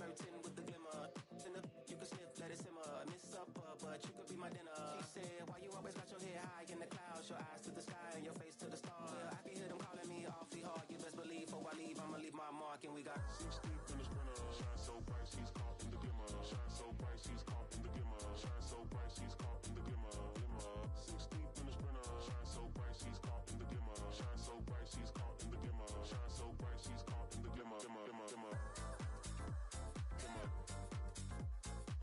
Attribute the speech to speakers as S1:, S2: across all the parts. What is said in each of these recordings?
S1: flirting with the glimmer. You can sniff, let it simmer. Miss supper, but you could be my dinner. She said, why you always got your head high in the clouds? Your eyes to the sky and your face to the stars. Yeah, I can hear them calling me awfully hard. You best believe before I leave, I'ma leave my mark. And we got 6 deep in the sprinter. Shine so bright, she's caught in the glimmer. Shine so bright, she's caught in the glimmer. Shine so bright, she's caught in the glimmer. 6 deep in the sprinter. Shine so bright, she's caught in the glimmer. Shine so bright, she's caught in the glimmer. Shine so bright, she's caught in the glimmer. Shine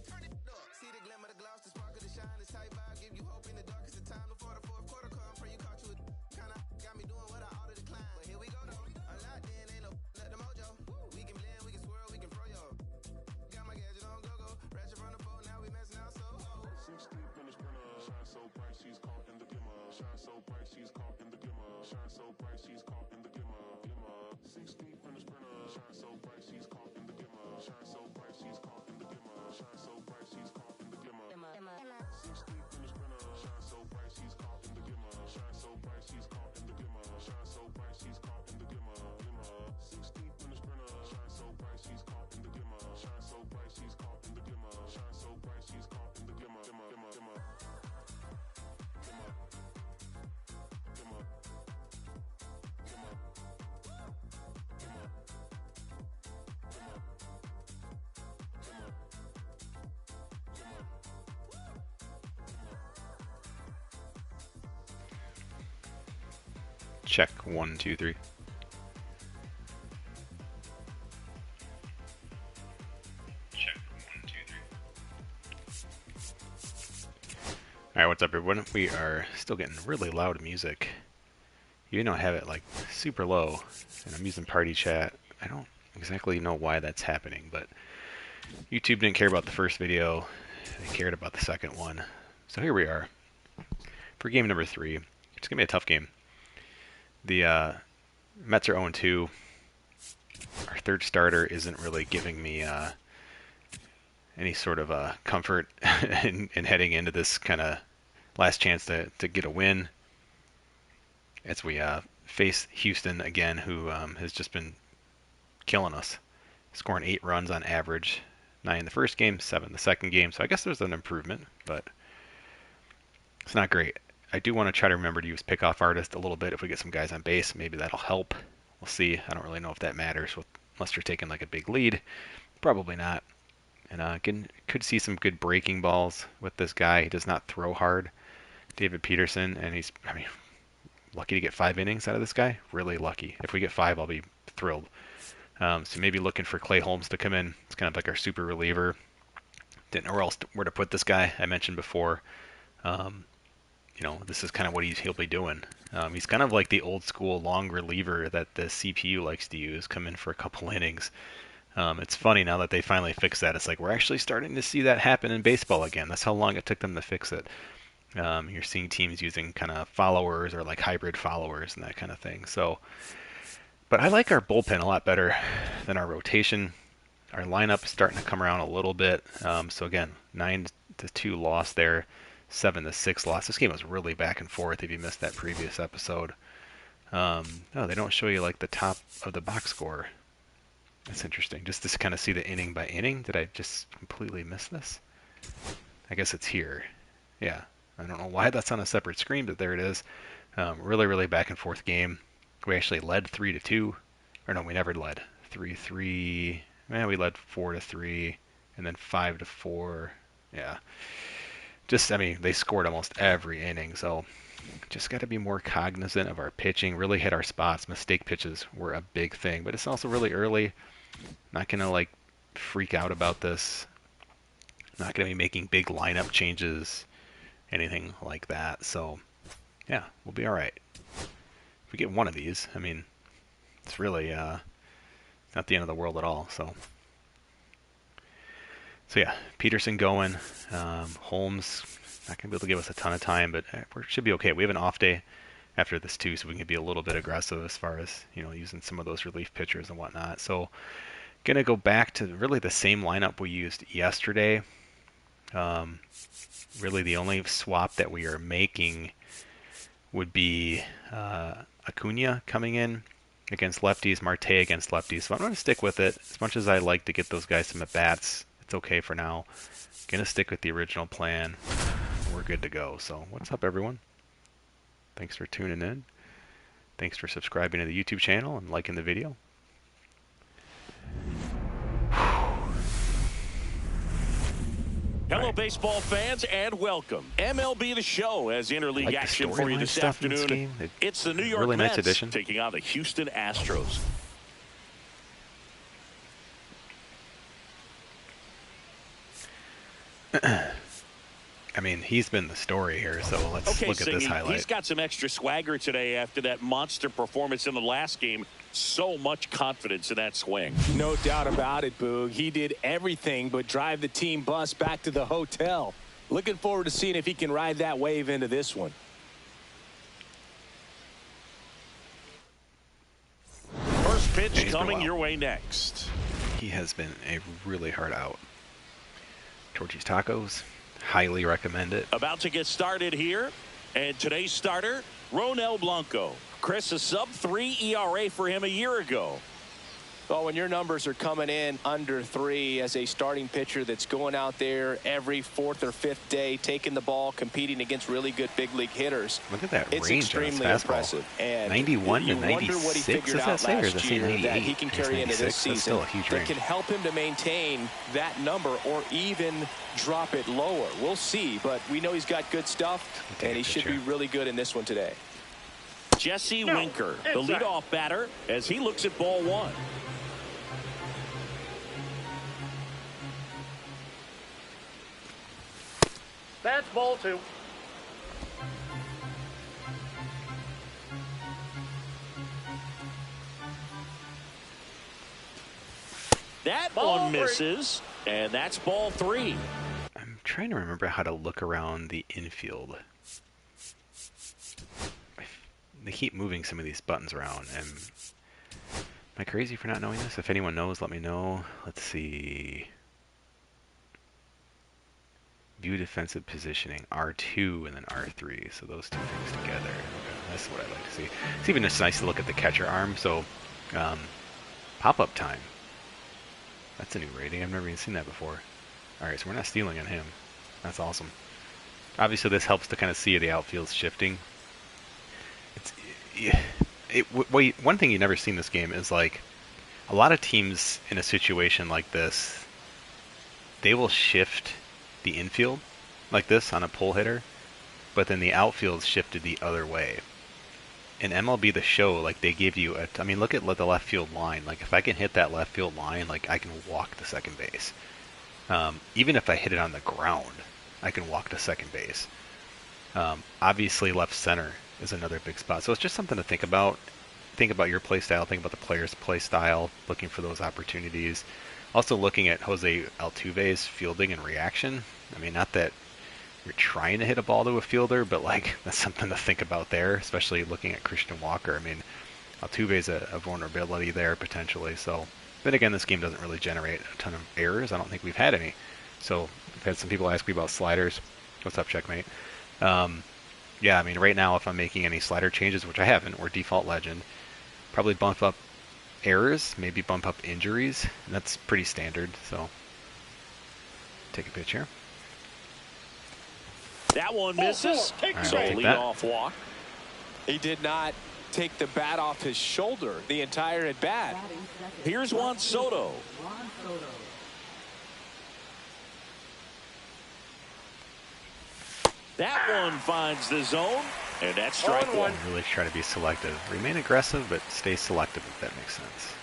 S1: so bright, she's caught in the glimmer. Shine so bright, she's caught in the glimmer. 6 deep in the sprinter. Shine so bright, she's caught in the glimmer. Shine so bright, she's caught in the glimmer. Shine so bright, she's caught in the glimmer. 6 deep in the sprinter. Shine so bright, she's caught in the glimmer. Shine so bright, she's caught in the glimmer. Shine so bright, she's caught in the glimmer. 6 deep in the sprinter. Shine so bright, she's caught in the glimmer. Shine so bright, she's caught in the glimmer. Shine so bright, she's caught in the glimmer.
S2: Check 1, 2, 3. Check 1, 2, 3. Alright, what's up everyone? We are still getting really loud music. Even though I have it like super low and I'm using party chat. I don't exactly know why that's happening, but YouTube didn't care about the first video. They cared about the second one. So here we are for game number 3. It's going to be a tough game. The Mets are 0-2. Our third starter isn't really giving me any sort of comfort in heading into this kind of last chance to get a win. As we face Houston again, who has just been killing us. Scoring 8 runs on average. 9 in the first game, 7 in the second game. So I guess there's an improvement, but it's not great. I do want to try to remember to use pickoff artist a little bit if we get some guys on base. Maybe that'll help. We'll see. I don't really know if that matters unless you're taking like a big lead. Probably not. And could see some good breaking balls with this guy. He does not throw hard. David Peterson, and he's, lucky to get 5 innings out of this guy. Really lucky. If we get 5, I'll be thrilled. So maybe looking for Clay Holmes to come in. It's kind of like our super reliever. Didn't know where to put this guy. I mentioned before. This is kind of what he'll be doing. He's kind of like the old school long reliever that the CPU likes to use, come in for a couple innings. It's funny now that they finally fixed that. It's like we're actually starting to see that happen in baseball again. That's how long it took them to fix it. You're seeing teams using kind of followers or like hybrid followers and that kind of thing. So, but I like our bullpen a lot better than our rotation. Our lineup is starting to come around a little bit. So again, 9-2 loss there. 7-6 loss. This game was really back and forth if you missed that previous episode. No, they don't show you like the top of the box score. That's interesting. Just to kind of see the inning by inning. Did I just completely miss this? I guess it's here. Yeah. I don't know why that's on a separate screen, but there it is. Really, really back and forth game. We actually led 3-2. Or no, we never led. 3-3. We led 4-3. And then 5-4. Yeah. They scored almost every inning, so just got to be more cognizant of our pitching, really hit our spots. Mistake pitches were a big thing, but it's also really early. Not going to freak out about this. Not going to be making big lineup changes, anything like that. So, yeah, we'll be all right. If we get one of these, it's really not the end of the world at all. So, So yeah, Peterson going. Holmes not going to be able to give us a ton of time, but we should be okay. We have an off day after this too, so we can be a little bit aggressive as far as using some of those relief pitchers and whatnot. So going to go back to really the same lineup we used yesterday. Really the only swap that we are making would be Acuna coming in against lefties, Marte against lefties. So I'm going to stick with it. As much as I like to get those guys some at-bats, it's okay for now. Going to stick with the original plan. We're good to go. So what's up, everyone? Thanks for tuning in. Thanks for subscribing to the YouTube channel and liking the video.
S3: Hello, baseball fans, and welcome. MLB The Show has interleague action for you this afternoon. It's the New York
S2: really
S3: Mets
S2: nice addition.
S3: taking on the Houston Astros.
S2: I mean, he's been the story here, so let's look at this highlight.
S3: He's got some extra swagger today after that monster performance in the last game. So much confidence in that swing.
S4: No doubt about it, Boog. He did everything but drive the team bus back to the hotel. Looking forward to seeing if he can ride that wave into this one.
S3: First pitch coming your way next.
S2: He has been a really hard out. Torchy's Tacos. Highly recommend it.
S3: About to get started here, and today's starter, Ronel Blanco. Chris, a sub-3 ERA for him a year ago.
S4: Well, when your numbers are coming in under 3 as a starting pitcher that's going out there every 4th or 5th day, taking the ball, competing against really good big league hitters.
S2: Look at that
S4: it's
S2: range
S4: extremely
S2: on his
S4: impressive. And
S2: 91 to 96.
S4: What he figured out last year that he can carry into this season that can help him to maintain that number or even drop it lower. We'll see, but we know he's got good stuff, and he should be really good in this one today.
S3: Jesse Winker, the leadoff batter, as he looks at ball 1.
S5: That's ball 2.
S3: That one misses, and that's ball 3.
S2: I'm trying to remember how to look around the infield. They keep moving some of these buttons around. Am I crazy for not knowing this? If anyone knows, let me know. Let's see. View defensive positioning, R2 and then R3. So those two things together. Okay, that's what I like to see. It's even just nice to look at the catcher arm. So pop-up time. That's a new rating. I've never even seen that before. All right, so we're not stealing on him. That's awesome. Obviously, this helps to kind of see the outfield shifting. One thing you never see in this game is like a lot of teams in a situation like this, they will shift the infield like this on a pull hitter, but then the outfield shifted the other way. In MLB The Show, like they give you I mean, look at the left field line. Like if I can hit that left field line, like I can walk to second base. Even if I hit it on the ground, I can walk to second base. Obviously, left center is another big spot. So it's just something to think about. Think about your play style. Think about the player's play style. Looking for those opportunities. Also looking at Jose Altuve's fielding and reaction. I mean, not that you're trying to hit a ball to a fielder, but like that's something to think about there, especially looking at Christian Walker. I mean, Altuve's a vulnerability there potentially. So then again, this game doesn't really generate a ton of errors. I don't think we've had any. So I've had some people ask me about sliders. What's up, Checkmate? Yeah, I mean, right now, if I'm making any slider changes, which I haven't, or default legend, probably bump up errors, maybe bump up injuries. And that's pretty standard, so take a pitch here.
S3: That one misses.
S2: So
S3: leadoff walk.
S4: He did not take the bat off his shoulder the entire at bat.
S3: Here's Juan Soto. That one finds the zone, and that's strike 1.
S2: Really try to be selective. Remain aggressive, but stay selective, if that makes sense.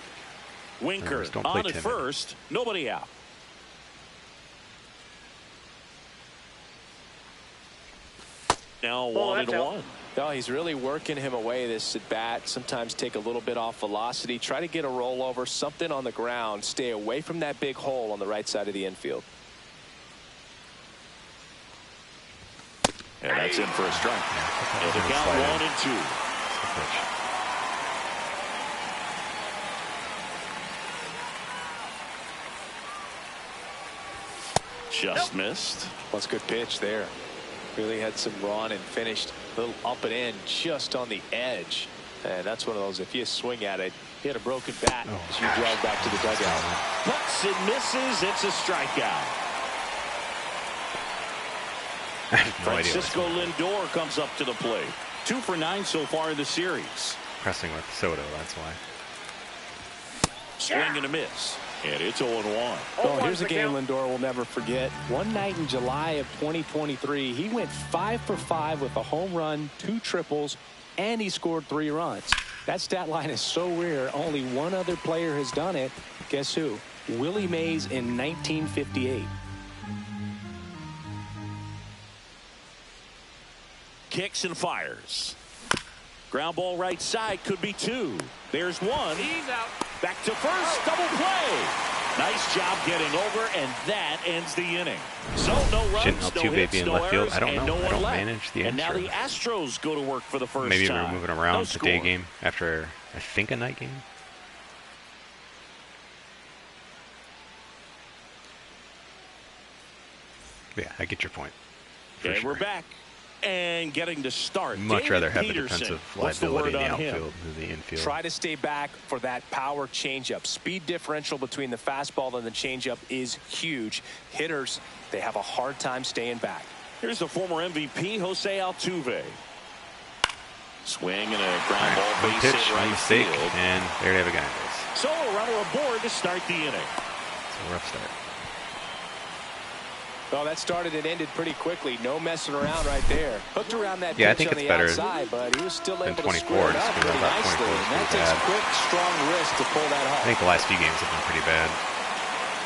S3: Winker on at first, nobody out. Now 1-1.
S4: No, he's really working him away this at bat. Sometimes take a little bit off velocity. Try to get a rollover, something on the ground. Stay away from that big hole on the right side of the infield.
S3: And that's in for a strike. Yeah, and the count 1-2. Just missed.
S4: That's a good pitch there. Really had some run and finished a little up and in just on the edge. And that's one of those, if you swing at it, he had a broken bat as you drive back to the dugout.
S3: Puts and misses. It's a strikeout. Francisco Lindor comes up to the plate. 2 for 9 so far in the series.
S2: Pressing with Soto, that's why.
S3: Swing and a miss. And it's 0-1.
S4: Oh, here's a game Lindor will never forget. One night in July of 2023, he went 5 for 5 with a home run, 2 triples, and he scored 3 runs. That stat line is so rare. Only one other player has done it. Guess who? Willie Mays in 1958.
S3: Kicks and fires. Ground ball right side, could be 2. There's 1.
S5: He's out.
S3: Back to first, double play. Nice job getting over, and that ends the inning. So no runs, no hits, no errors, and no one left.
S2: Manage the
S3: and now the Astros go to work for the first
S2: Maybe
S3: time.
S2: Maybe we're moving around the day game after, I think, a night game. Yeah, I get your point.
S3: And we're back. And getting to start.
S2: Much rather have the
S3: Peterson.
S2: defensive liability in the outfield than the infield.
S4: Try to stay back for that power changeup. Speed differential between the fastball and the changeup is huge. Hitters, they have a hard time staying back.
S3: Here's the former MVP, Jose Altuve. Swing and a ground ball base hit right
S2: mistake,
S3: field.
S2: and there they have a guy.
S3: So a runner aboard to start the inning.
S2: It's a rough start.
S4: Well, that started and ended pretty quickly. No messing around right there. Hooked around that pitch
S2: I think
S4: on
S2: it's
S4: the
S2: better
S4: outside, but he was still able to
S2: 24,
S4: square it up pretty nicely. And that takes quick, strong wrist to pull that off.
S2: I think the last few games have been pretty bad.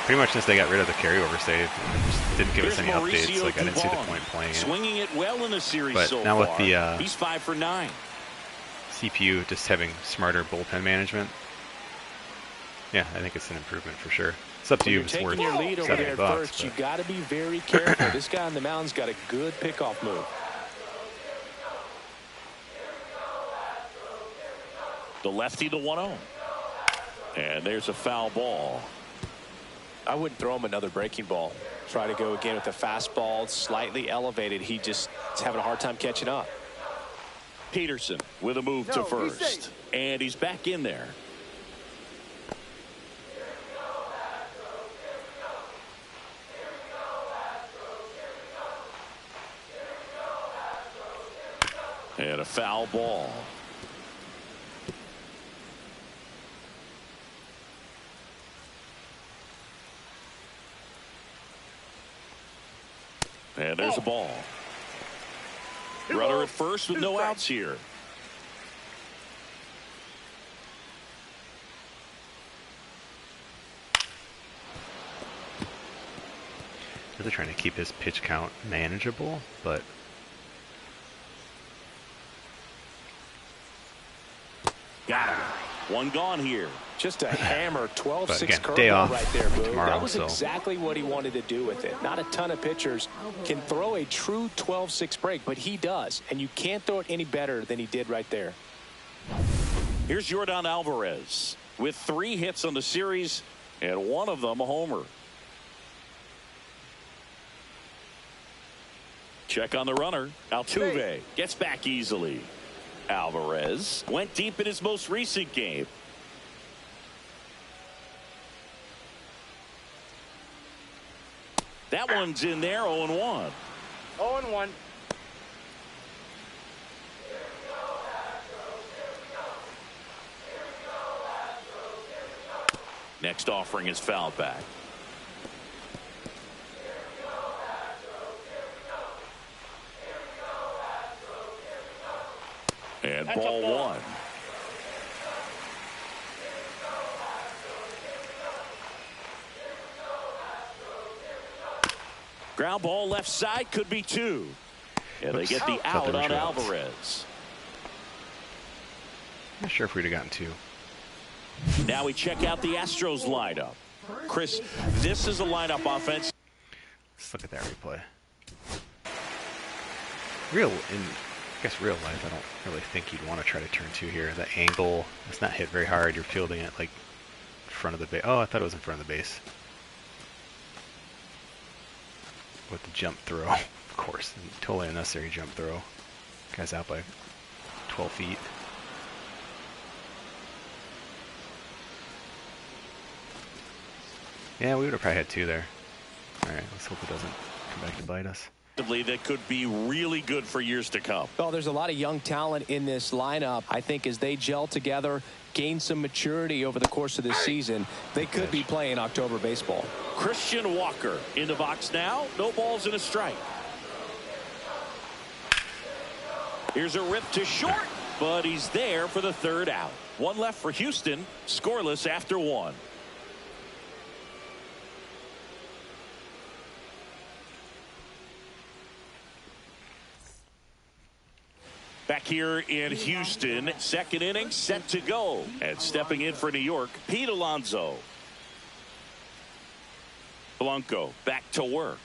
S2: Pretty much since they got rid of the carryover save, just didn't give us any updates. Like I didn't see the point playing it.
S3: Swinging it well in the series
S2: but
S3: so
S2: now
S3: far.
S2: With the
S3: he's 5 for 9.
S2: CPU just having smarter bullpen management. Yeah, I think it's an improvement for sure. It's up to you if it's worth
S4: your lead over there at first. You got to be very careful. This guy on the mound's got a good pickoff move.
S3: The lefty to 1-0. And there's a foul ball.
S4: I wouldn't throw him another breaking ball. Try to go again with the fastball, slightly elevated. He just is having a hard time catching up.
S3: Peterson with a move to first. And he's back in there. And a foul ball. And there's a ball. Runner at first with no outs here.
S2: Really trying to keep his pitch count manageable, but
S3: got him. One gone here.
S4: Just a hammer 12-6
S2: curveball
S4: right there, Boo.
S2: Tomorrow,
S4: that was exactly what he wanted to do with it. Not a ton of pitchers can throw a true 12-6 break, but he does. And you can't throw it any better than he did right there.
S3: Here's Yordan Alvarez with 3 hits on the series, and one of them a homer. Check on the runner. Altuve gets back easily. Alvarez went deep in his most recent game. That one's in there. 0-1.
S5: 0-1.
S3: Next offering is fouled back. And ball 1. Ground ball left side, could be 2. And they get the out on Alvarez.
S2: Not sure if we'd have gotten 2.
S3: Now we check out the Astros lineup. Chris, this is a lineup offense.
S2: Let's look at that replay. real life, I don't really think you'd want to try to turn 2 here. The angle, it's not hit very hard. You're fielding it like in front of the base. Oh, I thought it was in front of the base. With the jump throw, of course. Totally unnecessary jump throw. Guy's out by 12 feet. Yeah, we would have probably had 2 there. All right, let's hope it doesn't come back to bite us.
S3: That could be really good for years to come.
S4: Well, there's a lot of young talent in this lineup. I think as they gel together, gain some maturity over the course of this season, they could be playing October baseball.
S3: Christian Walker in the box now. No balls and a strike. Here's a rip to short, but he's there for the 3rd out. 1 left for Houston, scoreless after 1. Back here in Houston, 2nd inning set to go. And stepping in for New York, Pete Alonso. Blanco back to work.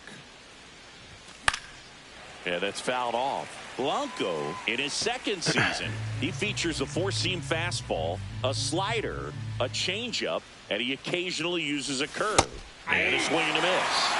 S3: Yeah, that's fouled off. Blanco in his 2nd season, he features a 4-seam fastball, a slider, a changeup, and he occasionally uses a curve. And a swing and a miss.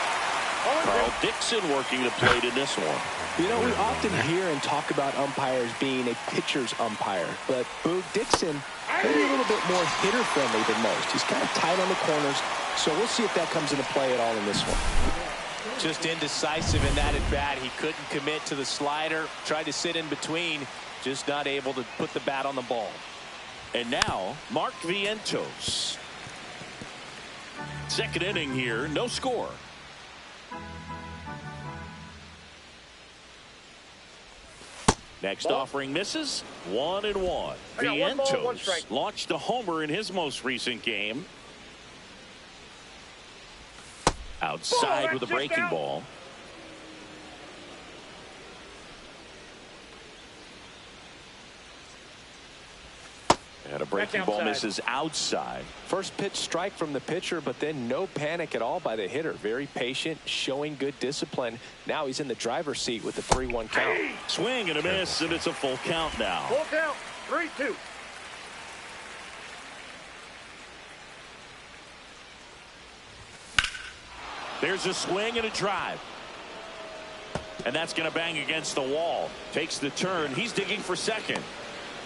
S3: Carl Dixon working the plate in this one.
S4: You know, we often hear and talk about umpires being a pitcher's umpire, but Boog Dixon maybe a little bit more hitter-friendly than most. He's kind of tight on the corners, so we'll see if that comes into play at all in this one. Just indecisive in that at-bat. He couldn't commit to the slider, tried to sit in between, just not able to put the bat on the ball.
S3: And now, Mark Vientos. 2nd inning here, no score. Next offering misses. 1-1. Vientos launched a homer in his most recent game. Outside with a breaking ball. And a breaking ball misses outside.
S4: First pitch strike from the pitcher, but then no panic at all by the hitter. Very patient, showing good discipline. Now he's in the driver's seat with the 3-1 count.
S3: Swing and a miss, and it's a full count now.
S5: Full count, 3-2.
S3: There's a swing and a drive. And that's going to bang against the wall. Takes the turn. He's digging for 2nd.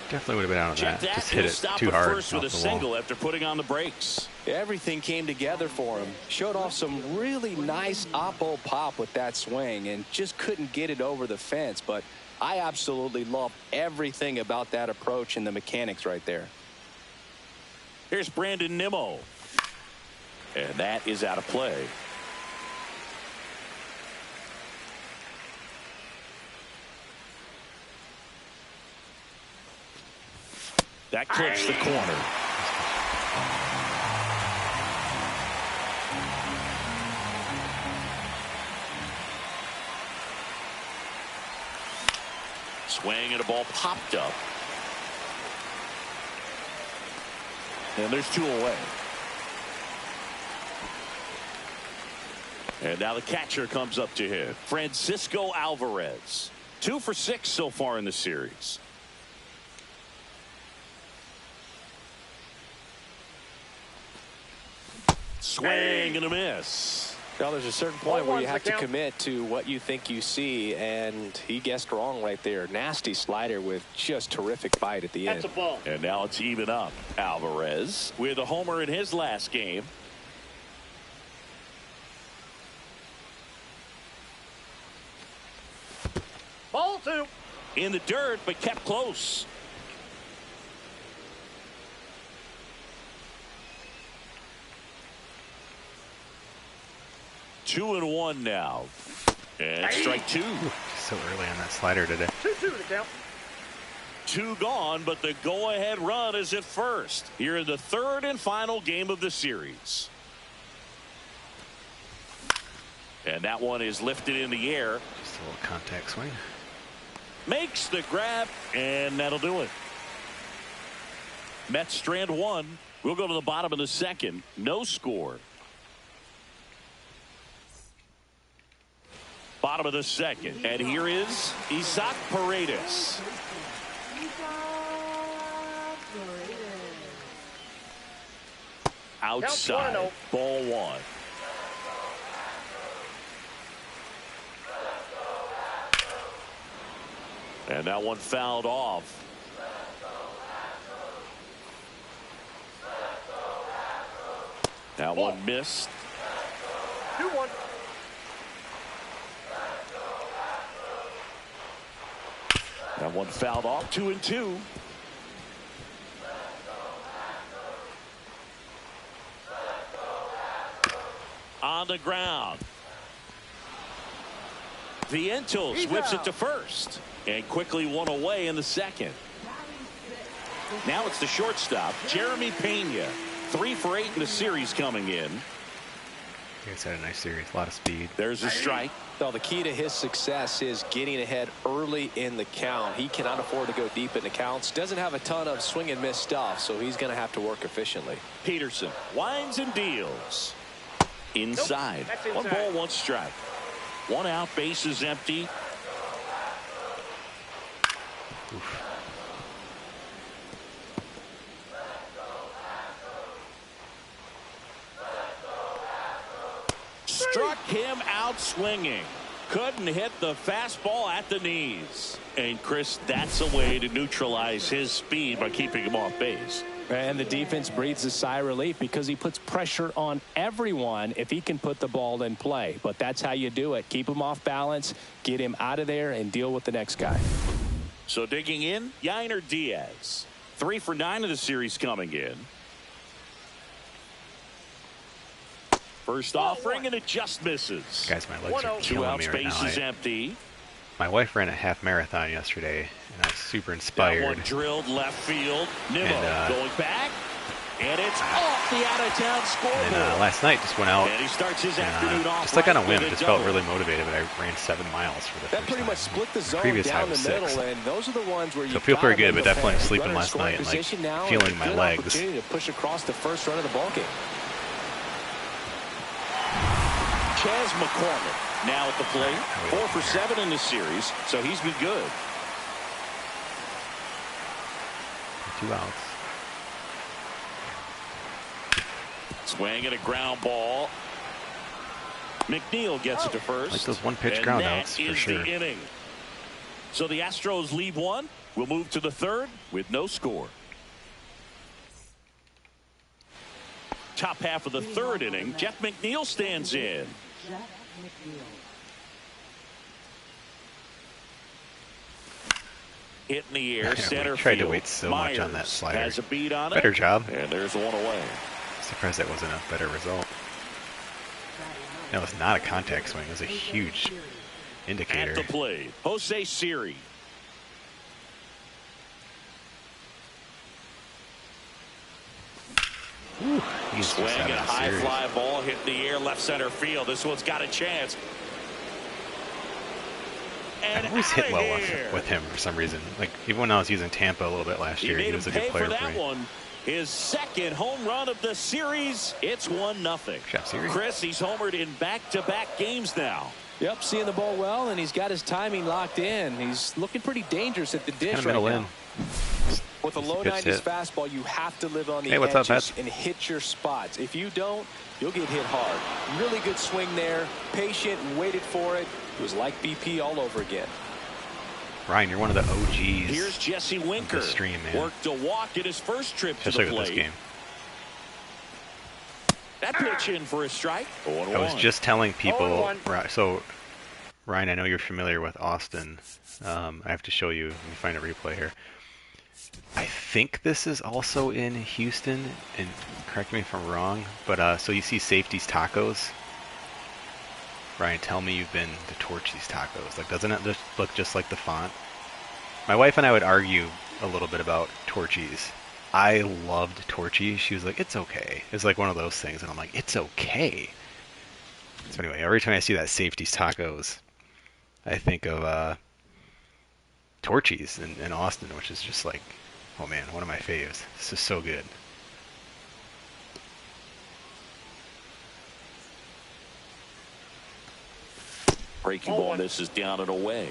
S2: Definitely would have been out on
S3: Check
S2: that.
S3: that.
S2: Just hit it too hard.
S3: First with a single after putting on the brakes.
S4: Everything came together for him. Showed off some really nice oppo pop with that swing and just couldn't get it over the fence. But I absolutely love everything about that approach and the mechanics right there.
S3: Here's Brandon Nimmo. And that is out of play. That clips the corner. Swing and a ball popped up. And there's 2 away. And now the catcher comes up to hit. Francisco Alvarez. 2 for 6 so far in the series. Swing and a miss.
S4: Well, there's a certain point where you have to commit to what you think you see, and he guessed wrong right there. Nasty slider with just terrific bite at the end.
S5: That's a ball.
S3: And now it's even up. Alvarez with a homer in his last game.
S5: Ball 2.
S3: In the dirt, but kept close. Two and 1 now. And strike 2.
S2: So early on that slider today.
S5: 2-2 to count.
S3: 2 gone, but the go-ahead run is at first. Here in the 3rd and final game of the series. And that one is lifted in the air.
S2: Just a little contact swing.
S3: Makes the grab, and that'll do it. Mets strand 1. We'll go to the bottom of the 2nd. No score. Bottom of the second. And here is Isaac Paredes. Outside. Ball 1. And that one fouled off. That one missed.
S5: 2-1.
S3: That one fouled off. 2-2. On the ground. Vientos whips it to first. And quickly one away in the second. Now it's the shortstop, Jeremy Pena. 3 for 8 in the series coming in.
S2: You guys had a nice series. A lot of speed.
S3: There's a strike.
S4: Well, the key to his success is getting ahead early in the count. He cannot afford to go deep in the counts. Doesn't have a ton of swing and miss stuff, so he's going to have to work efficiently.
S3: Peterson winds and deals. Inside.
S5: Nope,
S3: 1 ball, 1 strike. 1 out, base is empty.
S2: Oof.
S3: Struck him out swinging. Couldn't hit the fastball at the knees. And Chris, that's a way to neutralize his speed by keeping him off base.
S4: And the defense breathes a sigh of relief because he puts pressure on everyone if he can put the ball in play. But that's how you do it. Keep him off balance, get him out of there, and deal with the next guy.
S3: So digging in, Yainer Diaz. 3 for 9 of the series coming in. First offering, and it just misses.
S2: Guys, my legs are
S3: 2
S2: killing
S3: out,
S2: me right
S3: space
S2: now.
S3: is empty.
S2: My wife ran a half marathon yesterday, and I was super inspired.
S3: That one drilled left field. Nimmo
S2: And,
S3: going back. And it's off the out-of-town scoreboard.
S2: And last night just went out.
S3: And he starts his afternoon off
S2: just like on a
S3: right
S2: whim,
S3: with
S2: just
S3: double.
S2: felt really motivated, but I ran 7 miles for the
S4: That
S2: first
S4: pretty
S2: time.
S4: much split the zone
S2: previous high
S4: down the
S2: was
S4: middle,
S2: 6.
S4: and those are the ones where you
S2: So feel pretty good, but definitely
S4: defend.
S2: sleeping
S4: Runner
S2: last
S4: scoring
S2: night and like
S4: position now,
S2: feeling
S4: and a
S2: my
S4: good
S2: legs.
S4: opportunity to push across the first run of the ballgame.
S3: Chas McCormick now at the plate. 4 for 7 in the series, so he's been good.
S2: 2 outs.
S3: Swing and a ground ball. McNeil gets it to first.
S2: Like those one-pitch ground outs, for sure.
S3: The inning. So the Astros leave 1. We'll move to the 3rd with no score. Top half of the 3rd inning, Jeff McNeil stands in. Hit in the air, center
S2: We tried
S3: field.
S2: to wait so much on that slider.
S3: Has a beat on it.
S2: Better job.
S3: And there's 1 away.
S2: Surprised that wasn't a better result. That was not a contact swing. It was a huge indicator.
S3: At the plate, Jose Siri.
S2: He's
S3: Swing
S2: just
S3: and
S2: having
S3: a
S2: a
S3: high
S2: series.
S3: fly ball hit in the air, left center field. This one's got a chance. And
S2: I always hit
S3: outta
S2: well
S3: here.
S2: with him for some reason. Like even when I was using Tampa a little bit last year, he
S3: made
S2: was a
S3: him
S2: good
S3: pay
S2: player
S3: for
S2: for
S3: that
S2: me.
S3: one. His 2nd home run of the series. It's 1-0.
S2: Shot Siri.
S3: Chris, he's homered in back-to-back games now.
S4: Yep, seeing the ball well, and he's got his timing locked in. He's looking pretty dangerous at the dish
S2: Kind of
S4: right
S2: middle
S4: now.
S2: in.
S4: With a low
S2: Good
S4: 90s
S2: hit.
S4: fastball, you have to live on the
S2: Hey, what's up,
S4: edges
S2: Pats?
S4: and hit your spots. If you don't, you'll get hit hard. Really good swing there. Patient, waited for it. It was like BP all over again.
S2: Ryan, you're one of the OGs.
S3: Here's Jesse Winker.
S2: stream, man.
S3: Worked a walk at his first trip to
S2: Especially
S3: the
S2: with
S3: plate.
S2: this game.
S3: That pitch in for a strike. 0-1.
S2: I was just telling people.
S5: 0-1.
S2: So, Ryan, I know you're familiar with Austin. I have to show you. Let me find a replay here. I think this is also in Houston, and correct me if I'm wrong. But so you see Safety's Tacos. Ryan, tell me you've been to Torchy's Tacos. Like, doesn't it just look just like the font? My wife and I would argue a little bit about Torchy's. I loved Torchy. She was like, it's okay. It's like one of those things, and I'm like, it's okay. So anyway, every time I see that Safety's Tacos, I think of Torchy's in Austin, which is just like, oh man, one of my faves. This is so good.
S3: Breaking ball misses down and away.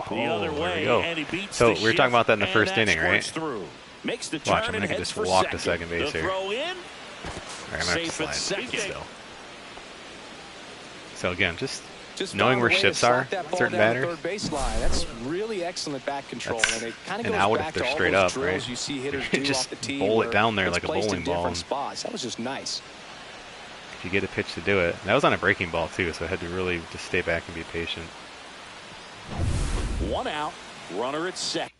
S3: The other way, and he beats
S2: so
S3: the
S2: we were talking about that in the first inning, right?
S3: Through. Makes the
S2: Watch,
S3: turn
S2: I'm going to just walk to second base here. All right, I'm going to have to slide still. So again, just knowing where shifts are, certain batters.
S4: That's really excellent bat control, and it kind of goes back to all
S2: straight
S4: those
S2: up,
S4: drills
S2: right?
S4: you see hitters do
S2: just
S4: off the tee.
S2: bowl it down there like a bowling ball.
S4: That was just nice.
S2: If you get a pitch to do it, that was on a breaking ball too, so I had to really just stay back and be patient.
S3: 1 out, runner at second.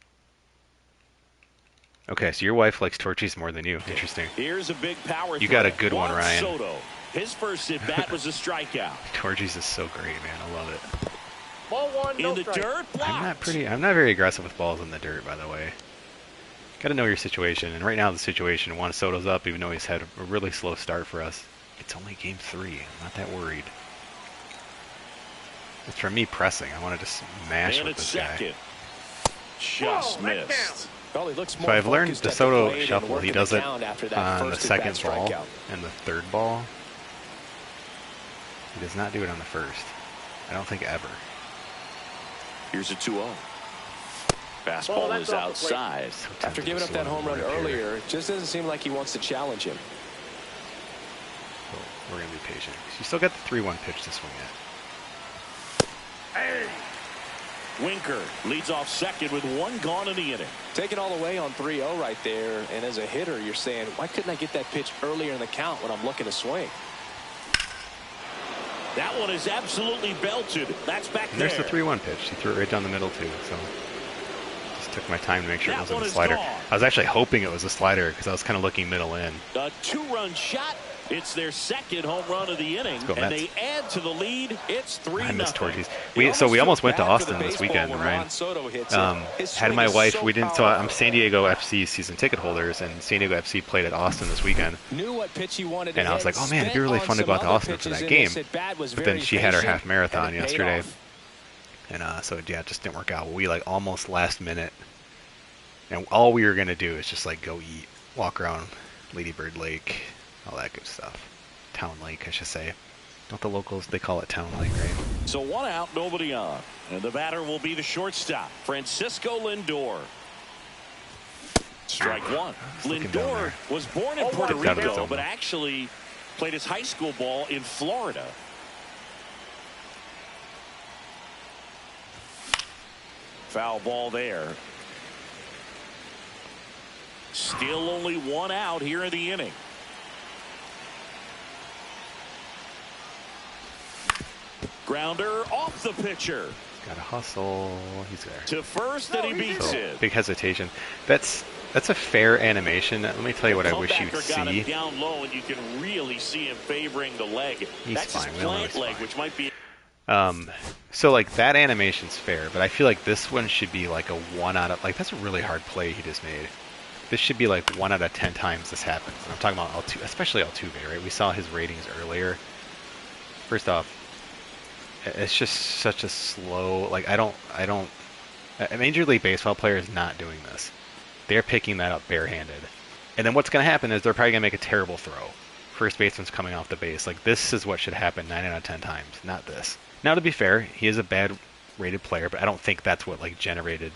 S2: Okay, so your wife likes Torchies more than you. Interesting.
S3: Here's a big power.
S2: You got a good one, Ryan.
S3: Soto. His first at bat was a strikeout.
S2: Torchies is so great, man. I love it.
S5: Ball one, no
S3: in the
S5: strike.
S3: dirt. Blocked.
S2: I'm not very aggressive with balls in the dirt, by the way. Got to know your situation, and right now the situation, Juan Soto's up, even though he's had a really slow start for us. It's only game 3. I'm not that worried. It's for me pressing. I want to just smash with this guy.
S3: Just missed.
S4: Well, he looks more
S2: so I've learned the Soto
S4: the
S2: shuffle. He does it on the second ball and the third ball. He does not do it on the first. I don't think ever.
S3: Here's a 2-0. Fastball is outside.
S2: So
S4: after giving up that home run earlier, it just doesn't seem like he wants to challenge him.
S2: So we're going to be patient. You still got the 3-1 pitch to swing at.
S5: Hey.
S3: Winker leads off second with 1 gone in the inning.
S4: Taking all the way on 3-0 right there, and as a hitter, you're saying, why couldn't I get that pitch earlier in the count when I'm looking to swing?
S3: That one is absolutely belted. That's back there.
S2: There's the 3-1 pitch. He threw it right down the middle, too. So just took my time to make sure it wasn't a slider. I was actually hoping it was a slider because I was kind of looking middle in.
S3: A 2-run shot. It's their second home run of the inning, and they add to the lead. It's 3-0.
S2: I miss Torchies. We almost went to Austin this weekend, Ryan. Had my wife. We didn't. So I'm San Diego FC season ticket holders, and San Diego FC played at Austin this weekend. And I was like, oh man, it'd be really fun to go out to Austin for that game. But then she had her half marathon yesterday, and so yeah, it just didn't work out. We like almost last minute, and all we were gonna do is just like go eat, walk around Lady Bird Lake. All that good stuff. Town Lake, I should say. Don't the locals, they call it Town Lake, right?
S3: So 1 out, nobody on. And the batter will be the shortstop, Francisco Lindor. Strike 1. Lindor was born in Puerto Rico, but actually played his high school ball in Florida. Foul ball there. Still only 1 out here in the inning. Grounder off the pitcher.
S2: Got to hustle. He's there.
S3: To first, and he beats it.
S2: Big hesitation. That's a fair animation. Let me tell you what I wish you'd see.
S3: Got it down low, and you can really see him favoring the leg. That's his plant leg, which might be.
S2: So like that animation's fair, but I feel like this one should be like a 1 out of, like that's a really hard play he just made. This should be like 1 out of 10 times this happens. And I'm talking about Altuve, especially Altuve, right? We saw his ratings earlier. First off, it's just such a slow, like a Major League Baseball player is not doing this. They're picking that up barehanded. And then what's going to happen is they're probably going to make a terrible throw. First baseman's coming off the base. Like this is what should happen 9 out of 10 times, not this. Now to be fair, he is a bad rated player, but I don't think that's what like generated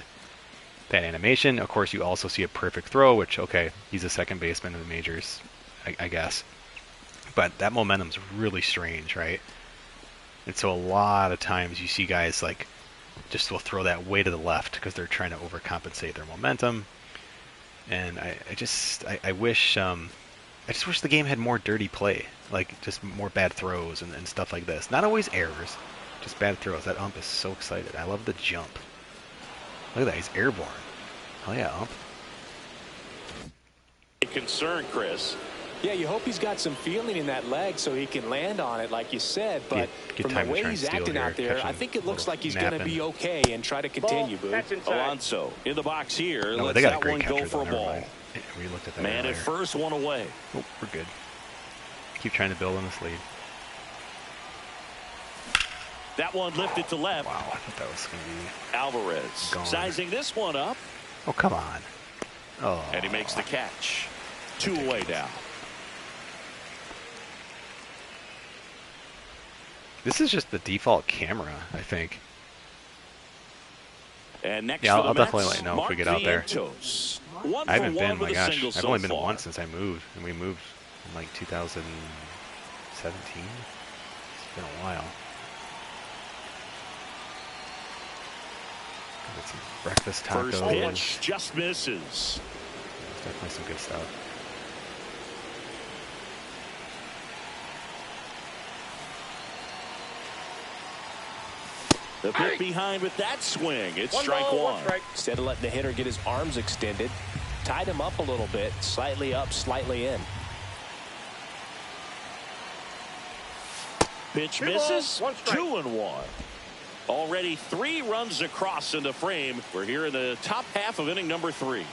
S2: that animation. Of course, you also see a perfect throw, which, okay, he's a second baseman in the majors, I guess. But that momentum's really strange, right? And so a lot of times you see guys like just will throw that way to the left because they're trying to overcompensate their momentum. And I just wish the game had more dirty play, like just more bad throws and stuff like this. Not always errors, just bad throws. That ump is so excited. I love the jump. Look at that, he's airborne. Oh yeah, ump.
S3: Concern, Chris.
S4: Yeah, you hope he's got some feeling in that leg so he can land on it, like you said. But from the way he's acting out there, I think it looks like he's going to be okay and try to continue, Boo.
S3: Alonso in the box here.
S2: No,
S3: Let's
S2: they got a
S3: that
S2: great
S3: one
S2: catcher,
S3: go for a ball.
S2: We looked at that
S3: Man
S2: earlier.
S3: at first, 1 away.
S2: Oh, we're good. Keep trying to build on this lead.
S3: That one lifted to left.
S2: Wow, I thought that was going to be
S3: Alvarez
S2: gone.
S3: sizing this one up.
S2: Oh, come on. Oh.
S3: And he makes the catch. 2 away now.
S2: This is just the default camera, I think.
S3: And next
S2: yeah,
S3: for the
S2: I'll
S3: Mets,
S2: definitely let you know if we get out there. I haven't been, my gosh, I've only been once since I moved, and we moved in like 2017. It's been a while. Get some breakfast tacos.
S3: First pitch just misses.
S2: There's definitely some good stuff.
S3: The pit behind with that swing. It's strike one.
S4: Instead of letting the hitter get his arms extended, tied him up a little bit, slightly up, slightly in.
S3: Pitch misses. 2-1. Already 3 runs across in the frame. We're here in the top half of inning number 3.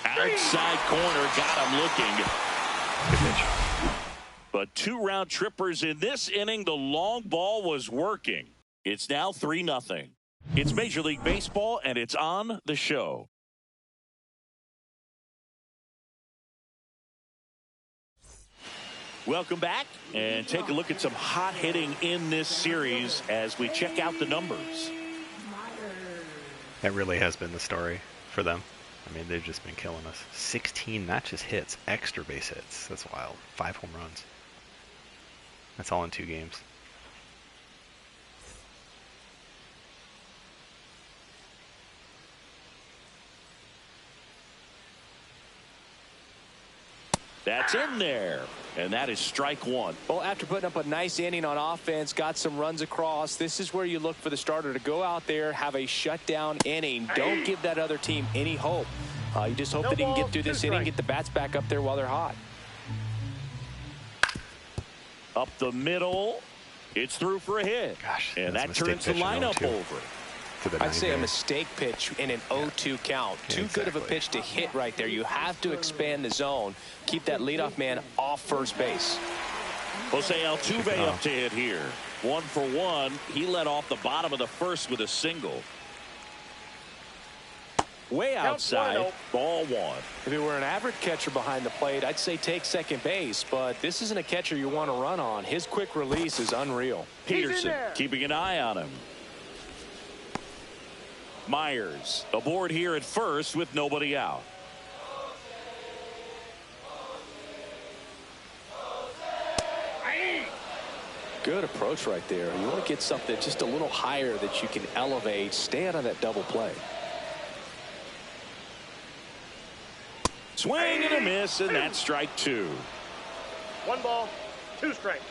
S3: Outside corner, got him looking.
S2: Good pitch.
S3: But 2 round trippers in this inning. The long ball was working. It's now 3-0. It's Major League Baseball, and it's on the show. Welcome back, and take a look at some hot hitting in this series as we check out the numbers.
S2: That really has been the story for them. I mean, they've just been killing us. 16, not just hits, extra base hits. That's wild. 5 home runs. That's all in 2 games.
S3: That's in there. And that is strike one.
S4: Well, after putting up a nice inning on offense, got some runs across, this is where you look for the starter to go out there, have a shutdown inning. Don't give that other team any hope. You just hope that he can get through this inning, get the bats back up there while they're hot.
S3: Up the middle. It's through for a hit.
S2: Gosh,
S3: and that turns the lineup over.
S4: I'd say a mistake pitch in an 0-2 count. Too good of a pitch to hit right there. You have to expand the zone. Keep that leadoff man off first base.
S3: Jose Altuve up to hit here. 1 for 1. He led off the bottom of the first with a single. Way outside, ball 1.
S4: If it were an average catcher behind the plate, I'd say take second base, but this isn't a catcher you want to run on. His quick release is unreal.
S3: Peterson keeping an eye on him. Myers aboard here at first with nobody out.
S4: Good approach right there. You want to get something just a little higher that you can elevate. Stay out of that double play.
S3: Swing and a miss, and that's strike 2.
S5: 1 ball, 2 strikes.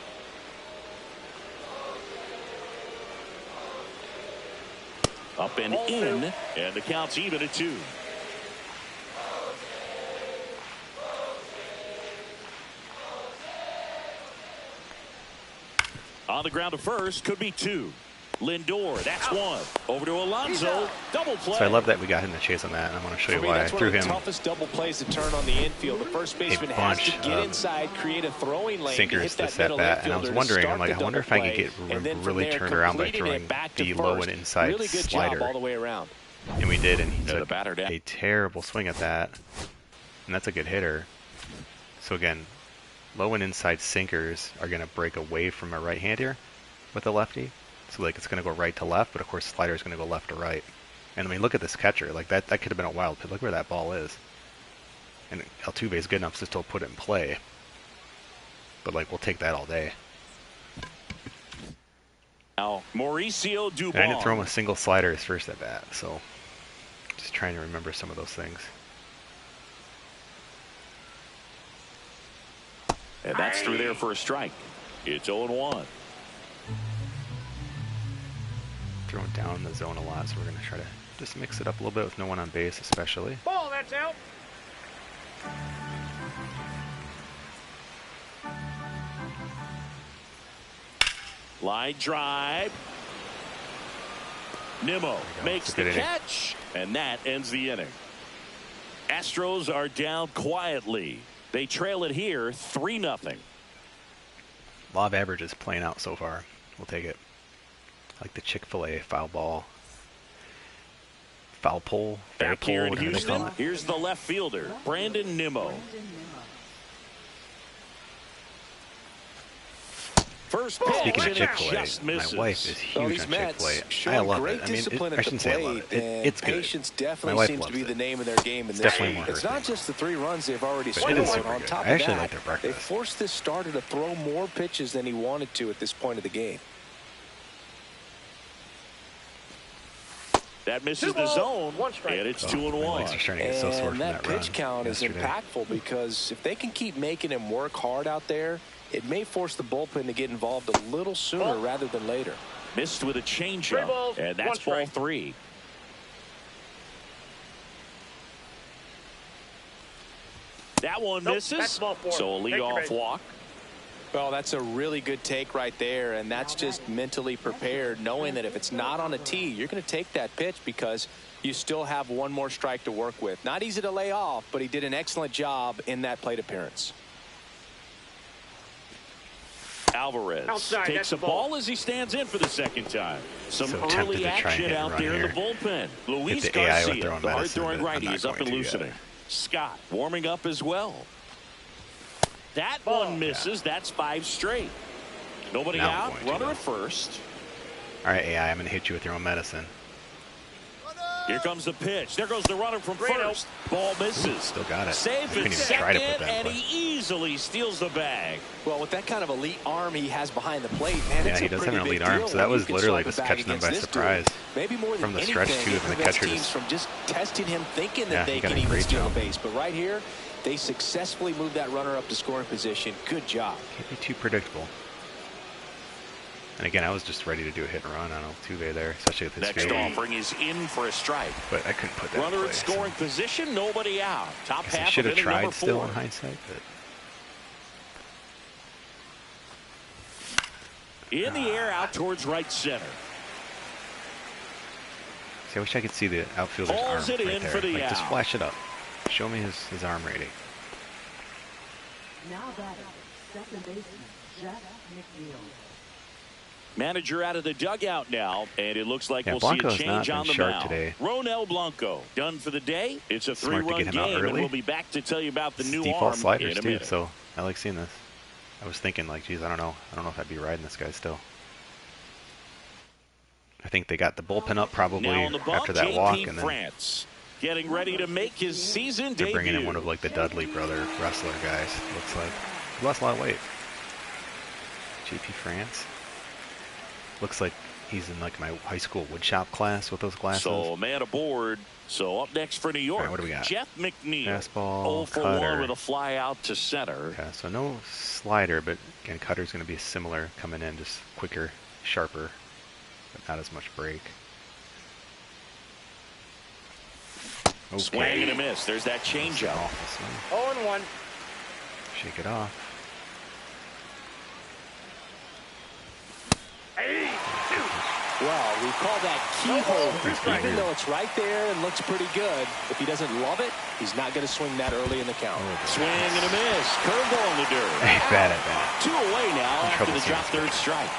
S3: Up and in, and the count's even at 2. On the ground to first, could be 2. Lindor, that's 1. Over to Alonso, double play.
S2: So I love that we got him to chase on that, and I want to show you why I threw him.
S4: That's one of the toughest double plays to turn on the infield. The first baseman has to get inside, create a throwing lane to hit that middle infielder.
S2: And I was wondering, I'm like, I wonder if I could get really turned around by throwing the low and inside
S4: really good
S2: slider.
S4: Job all the way around.
S2: And we did, and he took a terrible swing at that. And that's a good hitter. So again, low and inside sinkers are going to break away from a right hand here with the lefty. So like it's going to go right to left, but of course slider is going to go left to right. And I mean, look at this catcher. Like that could have been a wild pitch. Look where that ball is. And Altuve is good enough to still put it in play. But like we'll take that all day.
S3: Now Mauricio Dubon.
S2: And I didn't throw him a single slider his first at bat. So just trying to remember some of those things.
S3: And that's through there for a strike. It's 0-1.
S2: Throwing down in the zone a lot, so we're going to try to just mix it up a little bit with no one on base, especially.
S5: Ball, that's out.
S3: Line drive. Nimmo makes the catch, and that ends the inning. Astros are down quietly. They trail it here 3-0.
S2: Law of averages playing out so far. We'll take it. Like the Chick-fil-A foul ball. Foul pole.
S3: Back here in
S2: whatever they call
S3: Houston,
S2: it.
S3: here's the left fielder, Brandon Nimmo. First pitch,
S2: Speaking of
S3: and it
S2: Chick-fil-A,
S3: just misses.
S2: my wife is huge on Chick-fil-A. I love
S4: great
S2: it. I mean,
S4: discipline
S2: I shouldn't say I love it. It's good.
S4: Patience
S2: My
S4: definitely
S2: wife
S4: seems to
S2: loves
S4: be
S2: it.
S4: the name of their game in
S2: It's
S4: this
S2: definitely
S4: game.
S2: more her
S4: It's not
S2: thing.
S4: just the 3 runs they've already
S2: But
S4: scored.
S2: it is super
S4: On
S2: good.
S4: top
S2: I
S4: of
S2: actually
S4: that,
S2: like their breakfast.
S4: they forced this starter to throw more pitches than he wanted to at this point of the game.
S3: That misses
S5: 2
S3: the
S5: balls,
S3: zone,
S5: 1 strike.
S3: and it's
S2: Oh,
S3: 2-1.
S2: my legs are starting to get so sore
S4: And
S2: from
S4: that
S2: that run
S4: pitch count is
S2: yesterday.
S4: impactful because if they can keep making him work hard out there, it may force the bullpen to get involved a little sooner rather than later.
S3: Missed with a
S5: 3
S3: changeup,
S5: balls,
S3: and
S5: 1
S3: that's ball
S5: strike.
S3: 3. That one
S5: Nope,
S3: misses,
S5: that's ball 4.
S3: so a
S5: Take your
S3: leadoff
S5: base.
S3: walk.
S4: Well, that's a really good take right there, and that's just mentally prepared, knowing that if it's not on a tee, you're going to take that pitch because you still have 1 more strike to work with. Not easy to lay off, but he did an excellent job in that plate appearance.
S3: Alvarez
S5: Outside,
S3: takes
S5: that's
S3: a
S5: the ball.
S3: ball as he stands in for the second time. Some
S2: So tempted
S3: early
S2: to try and
S3: action
S2: hit and
S3: out
S2: run
S3: there in the
S2: here.
S3: bullpen. Luis
S2: Hit the AI with
S3: Garcia,
S2: their own
S3: the
S2: medicine,
S3: hard-throwing
S2: but I'm
S3: righty,
S2: not
S3: is up
S2: going
S3: and
S2: to yet.
S3: loosening. Scott warming up as well. That
S5: Ball.
S3: one misses. That's 5 straight. Nobody
S2: Now I'm
S3: out.
S2: going to,
S3: Runner
S2: though.
S3: at first.
S2: All right, AI, I'm going to hit you with your own medicine.
S3: Here comes the pitch. There goes the runner from
S5: Great
S3: first. Ball misses.
S2: Still got it.
S3: Safe
S2: I couldn't
S3: at
S2: even try to
S3: second,
S2: put that
S3: and
S2: in play.
S3: he easily steals the bag.
S4: Well, with that kind of elite arm he has behind the plate, man,
S2: Yeah,
S4: it's
S2: he
S4: a
S2: does
S4: pretty
S2: have an
S4: big
S2: elite arm,
S4: deal
S2: so that
S4: when you
S2: was
S4: can
S2: literally
S4: swipe
S2: just
S4: a bag
S2: catching them
S4: against
S2: by
S4: this
S2: surprise.
S4: dude. Maybe more
S2: From
S4: than
S2: the stretch,
S4: anything,
S2: too,
S4: it
S2: and the
S4: prevents
S2: catcher
S4: teams
S2: just-
S4: from just testing him, thinking
S2: Yeah,
S4: that they
S2: he got
S4: can
S2: a
S4: even
S2: great
S4: steal a
S2: jump.
S4: base. But right here, they successfully moved that runner up to scoring position. Good job.
S2: Can't be too predictable. And again, I was just ready to do a hit and run on Altuve there, especially with his
S3: Next
S2: field.
S3: offering is in for a strike.
S2: But I couldn't put that
S3: Runner
S2: in
S3: in
S2: play.
S3: scoring position, nobody out. Top
S2: I
S3: half
S2: should
S3: of
S2: have
S3: inning
S2: tried
S3: number
S2: still
S3: 4.
S2: in hindsight, but
S3: In the air, out towards right center.
S2: see, I wish I could see the outfielder's arm
S3: Hauls it
S2: right
S3: in
S2: there.
S3: for the
S2: Like, just
S3: out.
S2: flash it up. Show me his arm rating.
S6: Now batting, second baseman, Jeff McNeil.
S3: Manager out of the dugout now, and it looks like
S2: Yeah,
S3: we'll
S2: Blanco's
S3: see a
S2: not
S3: change
S2: been
S3: on the
S2: sharp
S3: mound.
S2: today.
S3: Ronel Blanco done for the day. It's a
S2: Smart to
S3: 3-run
S2: get him out
S3: game, and
S2: early.
S3: we'll be back to tell you about the new
S2: Default
S3: arm
S2: sliders
S3: in a
S2: too,
S3: minute.
S2: so I like seeing this. I was thinking like, geez, I don't know if I'd be riding this guy still. I think they got the bullpen up probably
S3: Now on the bump,
S2: after that walk,
S3: JP
S2: and then
S3: France getting ready to make his season
S2: they're
S3: debut.
S2: bringing in one of like the Dudley brother wrestler guys. Looks like he lost a lot of weight. JP France. Looks like he's in like my high school woodshop class with those glasses.
S3: So a man aboard. So up next for New York,
S2: All right, what do we got?
S3: Jeff McNeil.
S2: Fastball,
S3: 0 for 1
S2: cutter.
S3: with a fly out to center.
S2: Okay, so no slider, but again, cutter's going to be similar coming in, just quicker, sharper, but not as much break. Okay.
S3: Swing and a miss. There's that changeup.
S2: Awful swing.
S5: 0-1.
S2: Shake it off.
S4: Well, we call that keyhole.
S2: That's
S4: Even though it's right there and looks pretty good, if he doesn't love it, he's not going to swing that early in the count.
S3: Swing and a miss. Curveball in the dirt.
S2: Hey, bad at bat.
S3: 2 away now after
S2: trouble
S3: the
S2: seeing
S3: drop
S2: this
S3: third strike.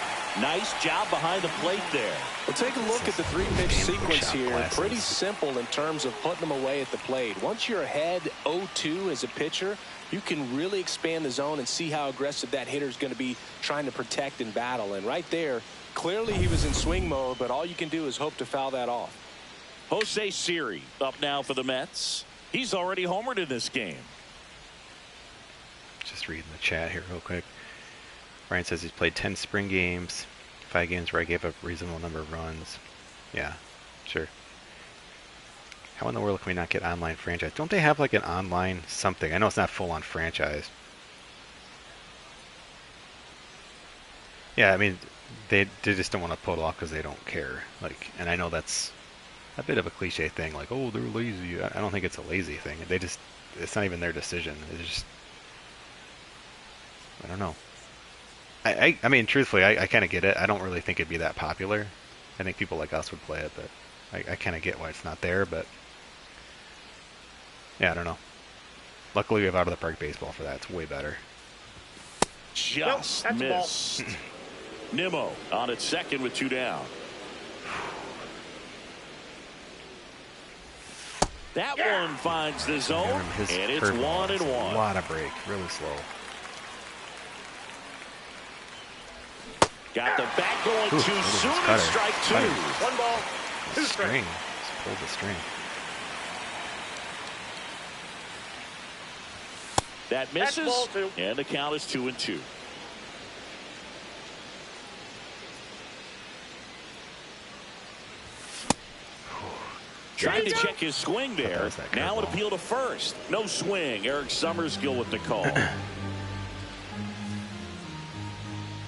S3: Nice job behind the plate there.
S4: Well, take a look at the 3-pitch
S2: Damn
S4: sequence
S2: shot
S4: here.
S2: glasses.
S4: Pretty simple in terms of putting them away at the plate. Once you're ahead 0-2 as a pitcher, you can really expand the zone and see how aggressive that hitter is going to be trying to protect and battle. And right there, clearly he was in swing mode, but all you can do is hope to foul that off.
S3: Jose Siri up now for the Mets. He's already homered in this game.
S2: Just reading the chat here real quick. Brian says he's played 10 spring games, 5 games where I gave up a reasonable number of runs. Yeah, sure. How in the world can we not get online franchise? Don't they have like an online something? I know it's not full on franchise. Yeah, I mean, they just don't want to put it off because they don't care. Like, and I know that's a bit of a cliche thing, like, oh, they're lazy. I don't think it's a lazy thing. It's not even their decision. It's just, I don't know. I mean, truthfully, I kind of get it. I don't really think it'd be that popular. I think people like us would play it, but I kind of get why it's not there. But Yeah, I don't know. Luckily, we have out of the park baseball for that. It's way better.
S3: Just missed. Nimmo on at second with 2 down. That one finds the zone, and it's 1-1.
S2: A lot of break, really slow.
S3: Got the bat going too soon and strike 2.
S5: 1 ball, 2
S2: strings. Just pulled the string.
S3: That misses, and the count is 2-2. Trying to check his swing there. Now an appeal to first. No swing. Eric Summerskill with the call.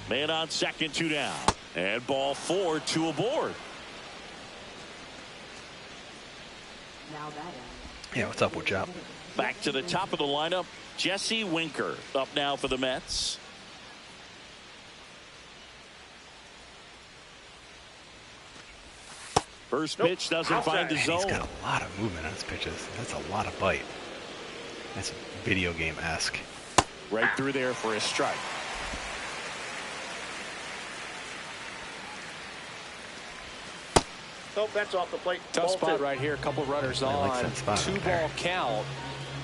S3: Man on second, 2 down. And ball 4, 2 aboard.
S2: Yeah, what's up, Woodchop?
S3: Back to the top of the lineup. Jesse Winker up now for the Mets. First pitch doesn't find the zone.
S2: He's got a lot of movement on his pitches. That's a lot of bite. That's video game-esque.
S3: Right through there for a strike.
S5: Nope, that's off the plate.
S4: Tough spot right here. A couple runners on.
S2: Like
S4: 2 ball count.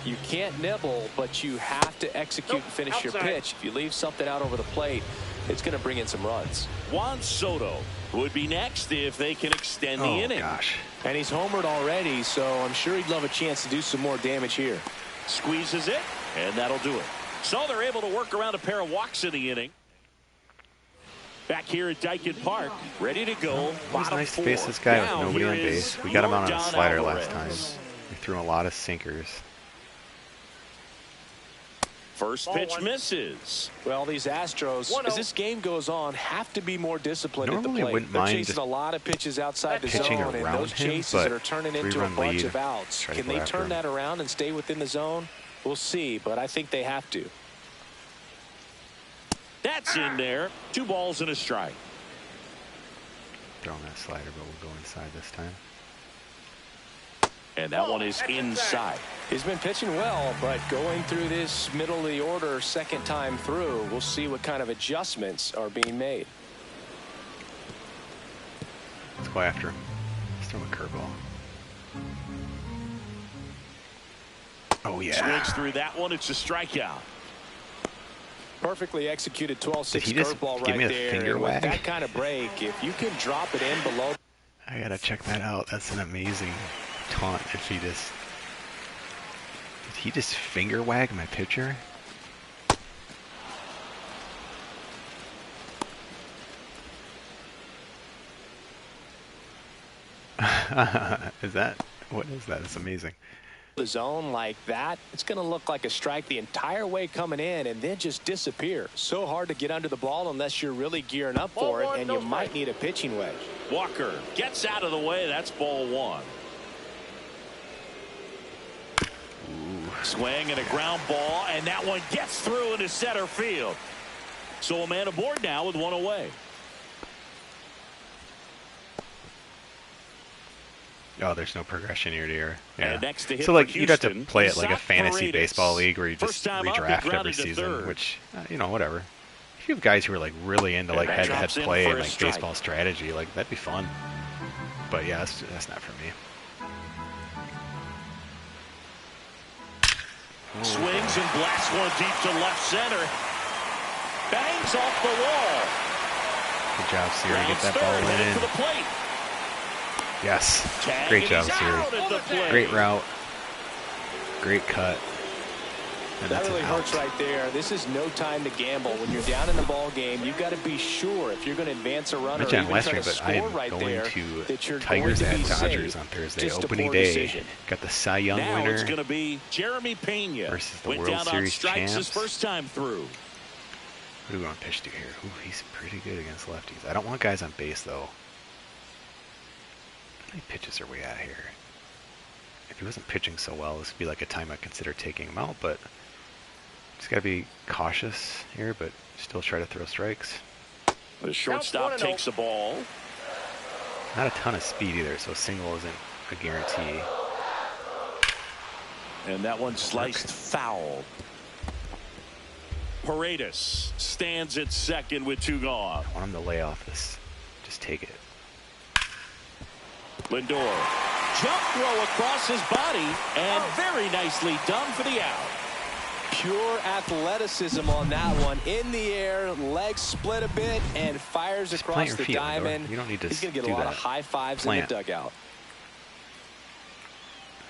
S4: You can't nibble, but you have to execute and finish your pitch. If you leave something out over the plate, it's going to bring in some runs.
S3: Juan Soto would be next if they can extend the inning.
S2: Gosh.
S4: And he's homered already, so I'm sure he'd love a chance to do some more damage here.
S3: Squeezes it, and that'll do it. So they're able to work around a pair of walks in the inning. Back here at Daikin Park, ready to go.
S2: It was nice to face this guy with nobody on base. We got him out on a slider last time. We threw him a lot of sinkers.
S3: First pitch misses.
S4: Well, these Astros, as this game goes on, have to be more disciplined at the plate. They're chasing a lot of pitches outside the zone, and those chases are turning into a bunch of outs. Can they turn that around and stay within the zone? We'll see, but I think they have to.
S3: That's in there. 2 balls and a strike.
S2: Throwing that slider, but we'll go inside this time.
S3: And that one is inside.
S4: He's been pitching well, but going through this middle of the order second time through, we'll see what kind of adjustments are being made.
S2: Let's go after him. Let's throw him a curveball. Oh, yeah.
S3: Swings through that one. It's a strikeout.
S4: Perfectly executed 12-6 curveball right there.
S2: Finger wag?
S4: With that kind of break, if you can drop it in below.
S2: I gotta check that out. That's an amazing taunt. If he just... Did he just finger wag my pitcher? Is that... What is that? It's amazing.
S4: The zone like that, it's going to look like a strike the entire way coming in and then just disappear. So hard to get under the ball unless you're really gearing up for it, and you might need a pitching wedge.
S3: Walker gets out of the way. That's ball 1. Swing and a ground ball, and that one gets through into center field. So a man aboard now with 1 away.
S2: Oh, there's no progression year to year. Yeah.
S3: And next to hit
S2: so like
S3: Houston,
S2: you'd have to play it like a fantasy
S3: Paredes.
S2: baseball league where you just redraft every season, which you know, whatever. If you have guys who are like really into like head-to-head play and like baseball strategy, like that'd be fun. But yeah, that's not for me.
S3: Swings and blasts one deep to left center. Bangs off the wall.
S2: Good job, Siri. Get that ball in.
S3: To the plate.
S2: Yes. Great job, Siri. Great route. Great cut. And
S4: that really hurts right there. This is no time to gamble. When you're down in the ball game, you've got to be sure if you're going to advance a run or even try to score right there that you're
S2: Tigers
S4: going to
S2: at
S4: be
S2: Dodgers
S4: safe.
S2: on Thursday.
S4: Just
S2: Opening day. Got the Cy Young
S3: now
S2: winner.
S3: It's going to be Jeremy Pena
S2: versus the
S3: Went
S2: World
S3: down
S2: Series
S3: on strikes
S2: champs.
S3: his first time through.
S2: What do we want to pitch to here? Ooh, he's pretty good against lefties. I don't want guys on base though. How many pitches are we at here? If he wasn't pitching so well, this would be like a time I'd consider taking him out, but just got to be cautious here, but still try to throw strikes.
S3: The shortstop takes the ball.
S2: Not a ton of speed either, so single isn't a guarantee.
S3: And that one sliced foul. Paredes stands at second with 2 gone.
S2: I want him to lay off this. Just take it.
S3: Lindor. Jump throw across his body, and very nicely done for the out.
S4: Pure athleticism on that one. In the air, legs split a bit, and fires
S2: Just
S4: across the
S2: feet,
S4: diamond.
S2: Lindor. You don't need to
S4: He's going to get
S2: do
S4: a lot
S2: that.
S4: of high fives
S2: Plant.
S4: in the dugout.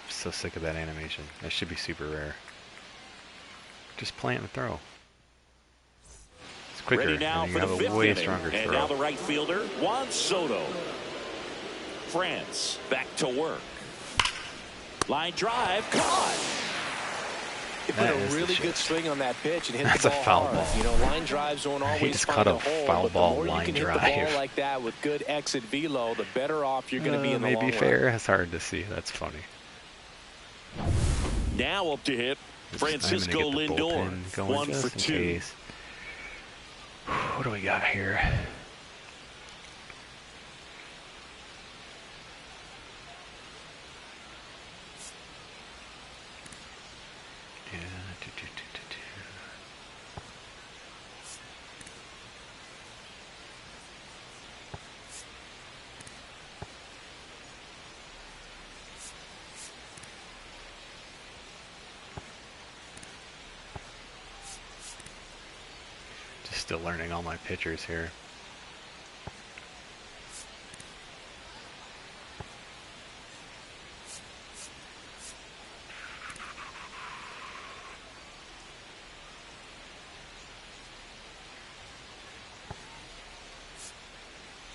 S2: I'm so sick of that animation. That should be super rare. Just plant and throw. It's quicker.
S3: Ready now
S2: and
S3: for
S2: you
S3: the
S2: have a
S3: 5th
S2: way
S3: inning.
S2: stronger
S3: And
S2: throw.
S3: now the right fielder, Juan Soto. France back to work. Line drive, caught.
S4: He put
S2: That
S4: a
S2: is the
S4: really
S2: shit.
S4: good swing on that pitch and hit
S2: That's
S4: the
S2: a
S4: ball
S2: foul
S4: hard.
S2: ball.
S4: You know, line drives don't always
S2: just
S4: find
S2: caught
S4: a
S2: a
S4: hole,
S2: foul
S4: but the
S2: ball
S4: more you
S2: line
S4: can hit the
S2: drive.
S4: ball like that with good exit velo, the better off you're going to be in the long
S2: maybe
S4: run.
S2: fair. It's hard to see. That's funny.
S3: Now up to hit Francisco
S2: I'm gonna get the
S3: Lindor.
S2: bullpen going
S3: 1
S2: just
S3: for
S2: in
S3: 2.
S2: case. What do we got here? Yeah, Just still learning all my pitchers here.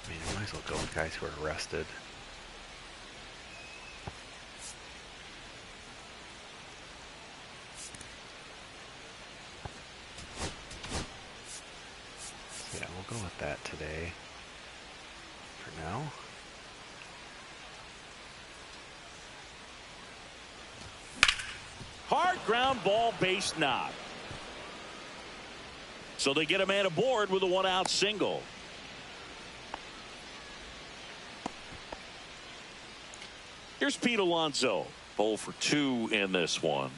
S2: I mean, I might as well go with guys who are rested. So yeah, we'll go with that today. For now.
S3: Hard ground ball, base knock. So they get a man aboard with a 1-out single. Here's Pete Alonso. 0 for 2 in this one.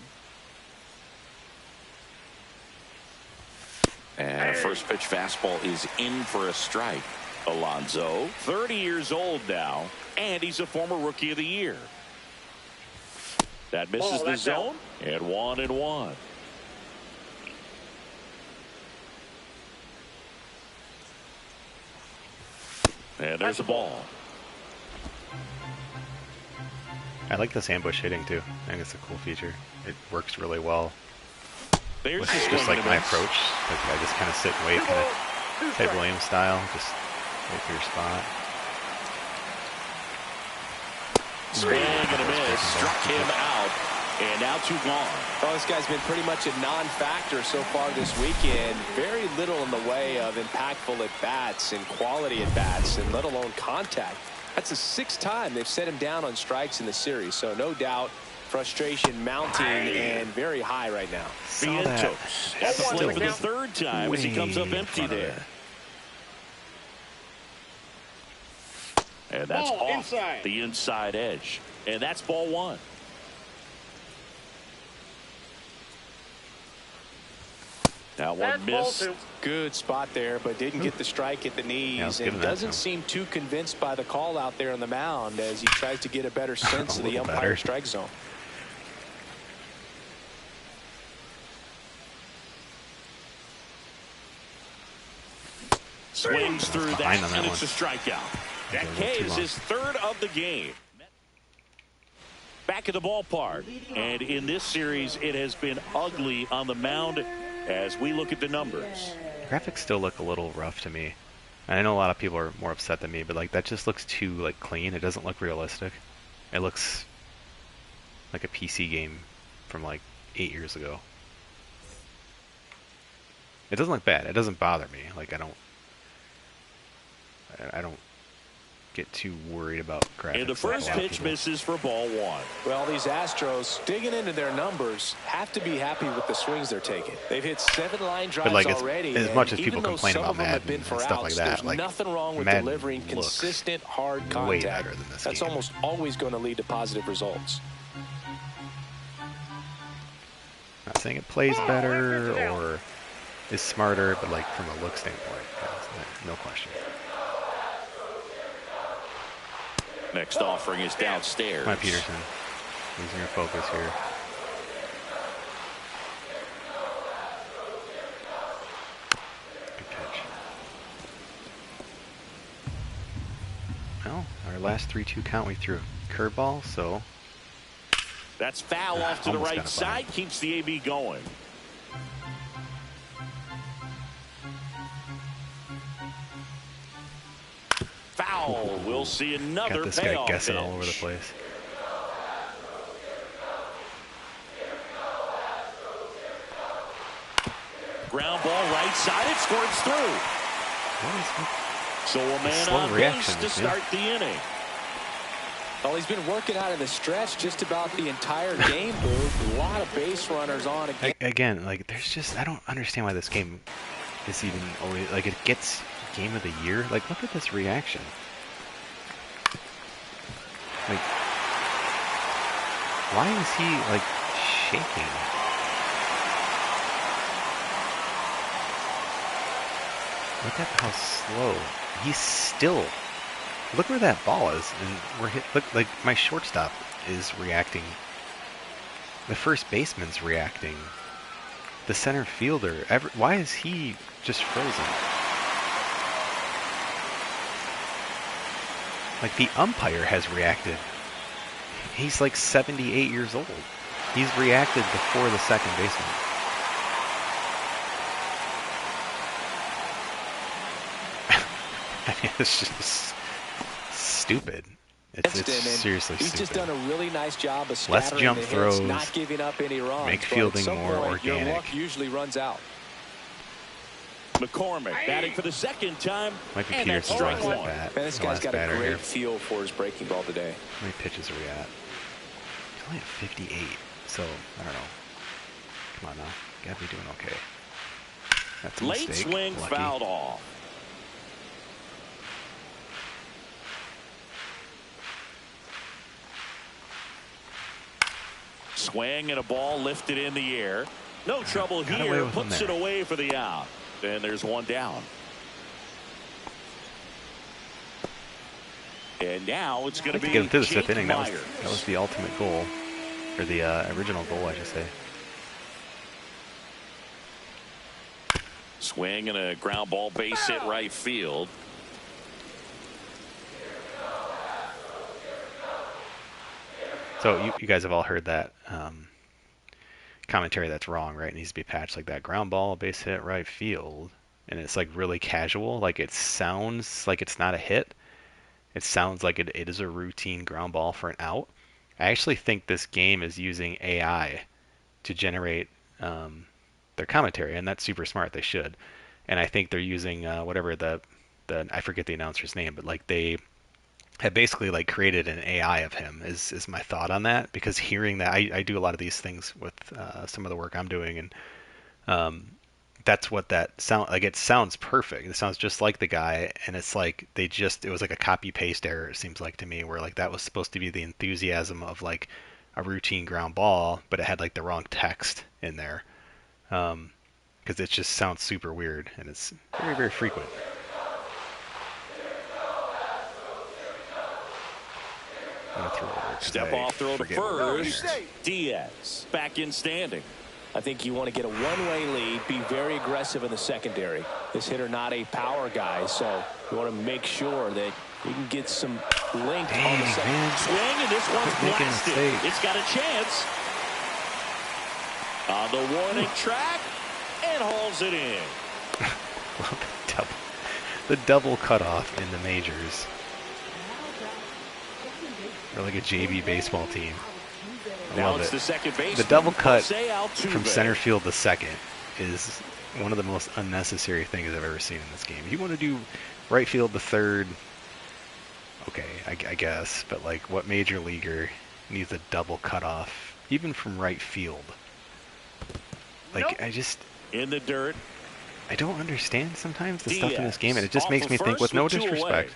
S3: And a first pitch fastball is in for a strike. Alonso, 30 years old now, and he's a former Rookie of the Year. That misses the zone, and 1-1. And there's a ball.
S2: I like this ambush hitting too. I think it's a cool feature. It works really well.
S3: There's
S2: With
S3: the
S2: just
S3: swing
S2: like
S3: and
S2: my
S3: a miss.
S2: approach. Like I just kind of sit and wait, kind of Ted Williams style. Just wait for your spot.
S3: Swing and a miss. Struck him out. And now 2 gone.
S4: Well, this guy's been pretty much a non-factor so far this weekend. Very little in the way of impactful at-bats and quality at-bats, and let alone contact. That's the 6th time they've set him down on strikes in the series. So no doubt frustration mounting and very high right now.
S3: Vientos at the plate for the 3rd time as he comes up empty there. And that's
S5: Ball
S3: off
S5: inside.
S3: the inside edge. And that's ball 1. Now one
S5: That's ball
S3: miss.
S5: 2.
S4: Good spot there, but didn't get the strike at the knees,
S2: give him
S4: and
S2: that,
S4: doesn't
S2: though.
S4: seem too convinced by the call out there on the mound as he tries to get a better sense of the
S2: little
S4: umpire
S2: better.
S4: strike zone.
S3: Swings through that,
S2: Behind on that
S3: and it's
S2: one.
S3: a strikeout. That
S2: Okay, a little too
S3: K is
S2: long.
S3: his 3rd of the game. Back at the ballpark, and in this series, it has been ugly on the mound as we look at the numbers.
S2: Graphics still look a little rough to me. And I know a lot of people are more upset than me, but like that just looks too like clean. It doesn't look realistic. It looks like a PC game from like 8 years ago. It doesn't look bad. It doesn't bother me. Like I don't get too worried about graphics.
S3: And the first
S2: like a lot of
S3: pitch
S2: people.
S3: misses for ball 1.
S4: Well, these Astros, digging into their numbers, have to be happy with the swings they're taking. They've hit 7 line drives
S2: But like
S4: already.
S2: as
S4: and
S2: much as
S4: even
S2: people
S4: though
S2: complain
S4: some
S2: about
S4: of them have
S2: Madden
S4: been
S2: and
S4: for
S2: stuff
S4: outs,
S2: like that,
S4: there's
S2: like
S4: nothing wrong with
S2: Madden
S4: delivering
S2: looks
S4: consistent hard contact.
S2: way better than this
S4: That's
S2: game.
S4: almost always going to lead to positive results.
S2: Not saying it plays better or is smarter, but like from a look standpoint, no question.
S3: Next offering is downstairs.
S2: Come on, Peterson. Losing your focus here. Good catch. Well, our last 3-2 count, we threw a curveball, so.
S3: That's foul off to the right side. Keeps the AB going. Foul. We'll see another
S2: got this
S3: payoff
S2: guy guessing
S3: pitch.
S2: all over the place.
S3: Ground ball right side. It squirts through. So a man on base to start the inning.
S4: Well, he's been working out of the stretch just about the entire game, Booth. A lot of base runners on again.
S2: Again, like, there's just, I don't understand why this game is even always, like, it gets game of the year. Like, look at this reaction. Like, why is he, like, shaking? Look at how slow. He's still. Look where that ball is, and we're hit. Look, like my shortstop is reacting. The first baseman's reacting. The center fielder. Why is he just frozen? Like the umpire has reacted. He's like 78 years old. He's reacted before the second baseman. I mean, it's just stupid. It's seriously
S4: he's
S2: stupid.
S4: Just done a really nice job of
S2: less
S4: scattering
S2: jump
S4: the
S2: throws,
S4: hits, not giving up any runs.
S2: make fielding more organic.
S4: Your luck usually runs out.
S3: McCormick batting for the second time.
S2: Might be
S3: and
S2: Peterson's
S3: strike
S2: last
S3: one.
S2: bat.
S4: This guy's got a great
S2: here.
S4: feel for his breaking ball today.
S2: How many pitches are we at? He's only at 58, so I don't know. Come on now, gotta be doing okay. That's a
S3: Late
S2: mistake.
S3: swing
S2: Lucky.
S3: fouled off. Swing and a ball lifted in the air. No trouble here. Puts it away for the out. And there's one down. And now it's going to be
S2: get him through the fifth
S3: Jake
S2: inning.
S3: Myers.
S2: That was the ultimate goal, or the original goal, I should say.
S3: Swing and a ground ball base hit right field.
S2: So you guys have all heard that commentary that's wrong, right? It needs to be patched like that. Ground ball, base hit, right field. And it's like really casual. Like it sounds like it's not a hit. It sounds like it is a routine ground ball for an out. I actually think this game is using AI to generate their commentary, and that's super smart. They should. And I think they're using whatever the I forget the announcer's name, but like they have basically like created an AI of him is my thought on that, because hearing that I do a lot of these things with some of the work I'm doing, and that's what that sound like. It sounds perfect. It sounds just like the guy, and it's like it was like a copy paste error, it seems like to me, where like that was supposed to be the enthusiasm of like a routine ground ball, but it had like the wrong text in there, because it just sounds super weird, and it's very, very frequent.
S3: Step off throw to first. Diaz back in standing.
S4: I think you want to get a one-way lead, be very aggressive in the secondary. This hitter not a power guy, so you want to make sure that you can get some length on the second.
S3: Swing, and this one's blasted. It's got a chance. On the warning track, and hauls it in.
S2: The double cutoff in the majors. Or like a JV baseball team. I love it. The double cut from center field to second is one of the most unnecessary things I've ever seen in this game. If you want to do right field to third, okay, I guess. But like, what major leaguer needs a double cutoff, even from right field? Like, I just
S3: in the dirt.
S2: I don't understand sometimes the stuff in this game, and it just makes me think, with no disrespect,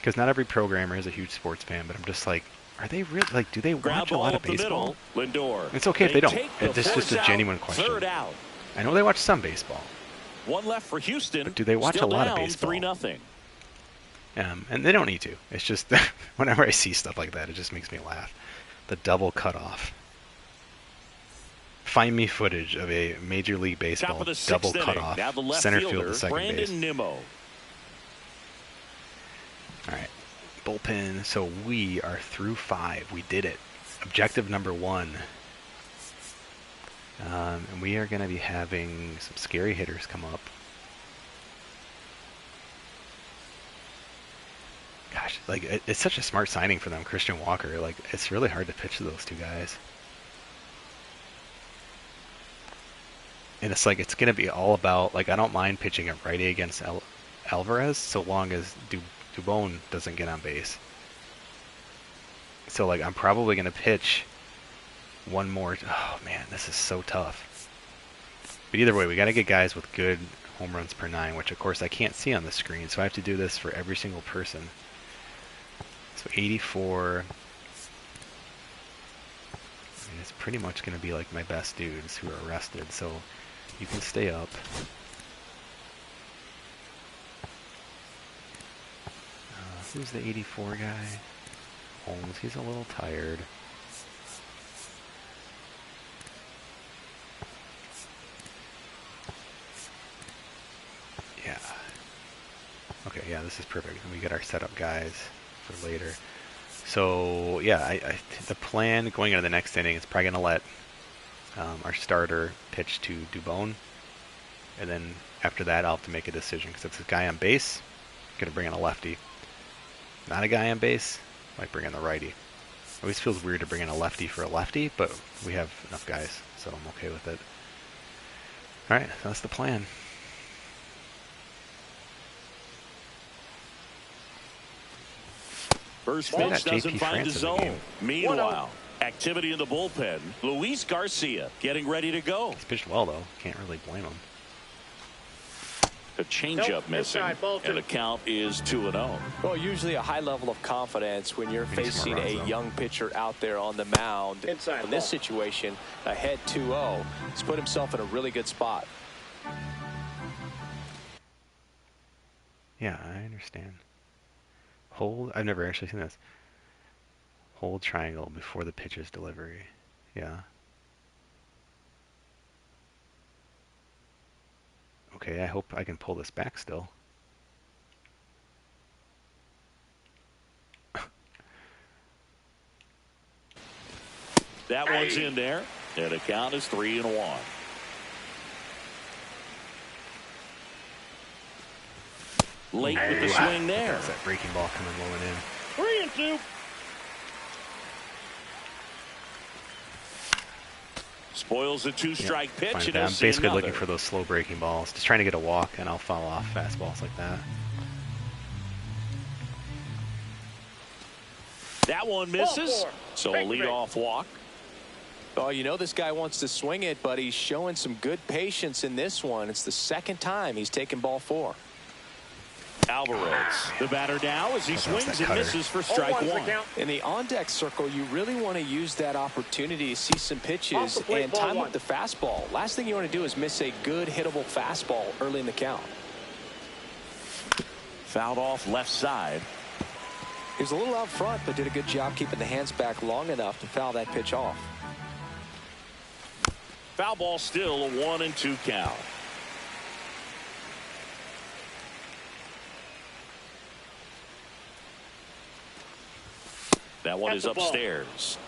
S2: because not every programmer is a huge sports fan, but I'm just like, are they really, like, do they watch a lot of baseball?
S3: Lindor.
S2: It's okay if they don't. It's just a genuine question.
S3: Third out.
S2: I know they watch some baseball.
S3: One left for Houston.
S2: But do they watch a lot of baseball?
S3: 3-0.
S2: And they don't need to. It's just whenever I see stuff like that, it just makes me laugh. The double cutoff. Find me footage of a Major League Baseball double cutoff. Center field to second base.
S3: Nimmo.
S2: All right. Bullpen. So we are through 5. We did it. Objective number 1. And we are going to be having some scary hitters come up. Gosh, like, it's such a smart signing for them, Christian Walker. Like, it's really hard to pitch to those two guys. And it's like, it's going to be all about, like, I don't mind pitching a righty against Alvarez so long as Dubon doesn't get on base. So, like, I'm probably going to pitch one more. Oh, man, this is so tough. But either way, we got to get guys with good home runs per 9, which, of course, I can't see on the screen. So I have to do this for every single person. So 84. I mean, it's pretty much going to be like my best dudes who are arrested. So you can stay up. Who's the 84 guy? Holmes. He's a little tired. Yeah. Okay, yeah, this is perfect. And we get our setup guys for later. So, yeah, the plan going into the next inning is probably going to let our starter pitch to Dubon. And then after that, I'll have to make a decision. Because if it's a guy on base, I'm going to bring in a lefty. Not a guy on base, might bring in the righty. Always feels weird to bring in a lefty for a lefty, but we have enough guys, so I'm okay with it. All right, so that's the plan.
S3: First pitch doesn't find his zone. Meanwhile, activity in the bullpen. Luis Garcia getting ready to go.
S2: He's pitched well, though. Can't really blame him.
S3: A changeup missing, and the count is 2-0.
S4: Well, usually a high level of confidence when you're facing a young pitcher out there on the mound. In this situation, ahead 2-0. He's put himself in a really good spot.
S2: Yeah, I understand. Hold. I've never actually seen this. Hold triangle before the pitcher's delivery. Yeah. Okay, I hope I can pull this back still.
S3: That one's in there, and the count is 3-1. Late with the swing there.
S2: That's that breaking ball coming rolling in.
S5: 3-2.
S3: Spoils a 2-strike pitch. And
S2: I'm basically looking for those slow breaking balls, just trying to get a walk, and I'll foul off fastballs like that.
S3: That one misses. So a leadoff walk.
S4: Oh, you know this guy wants to swing it, but he's showing some good patience in this one. It's the second time he's taken ball 4.
S3: Alvarez, the batter now as he swings and misses for strike 1.
S4: In the on-deck circle, you really want to use that opportunity to see some pitches and time up the fastball. Last thing you want to do is miss a good hittable fastball early in the count.
S3: Fouled off left side.
S4: He was a little out front, but did a good job keeping the hands back long enough to foul that pitch off.
S3: Foul ball, still a 1-2 count. That one is upstairs.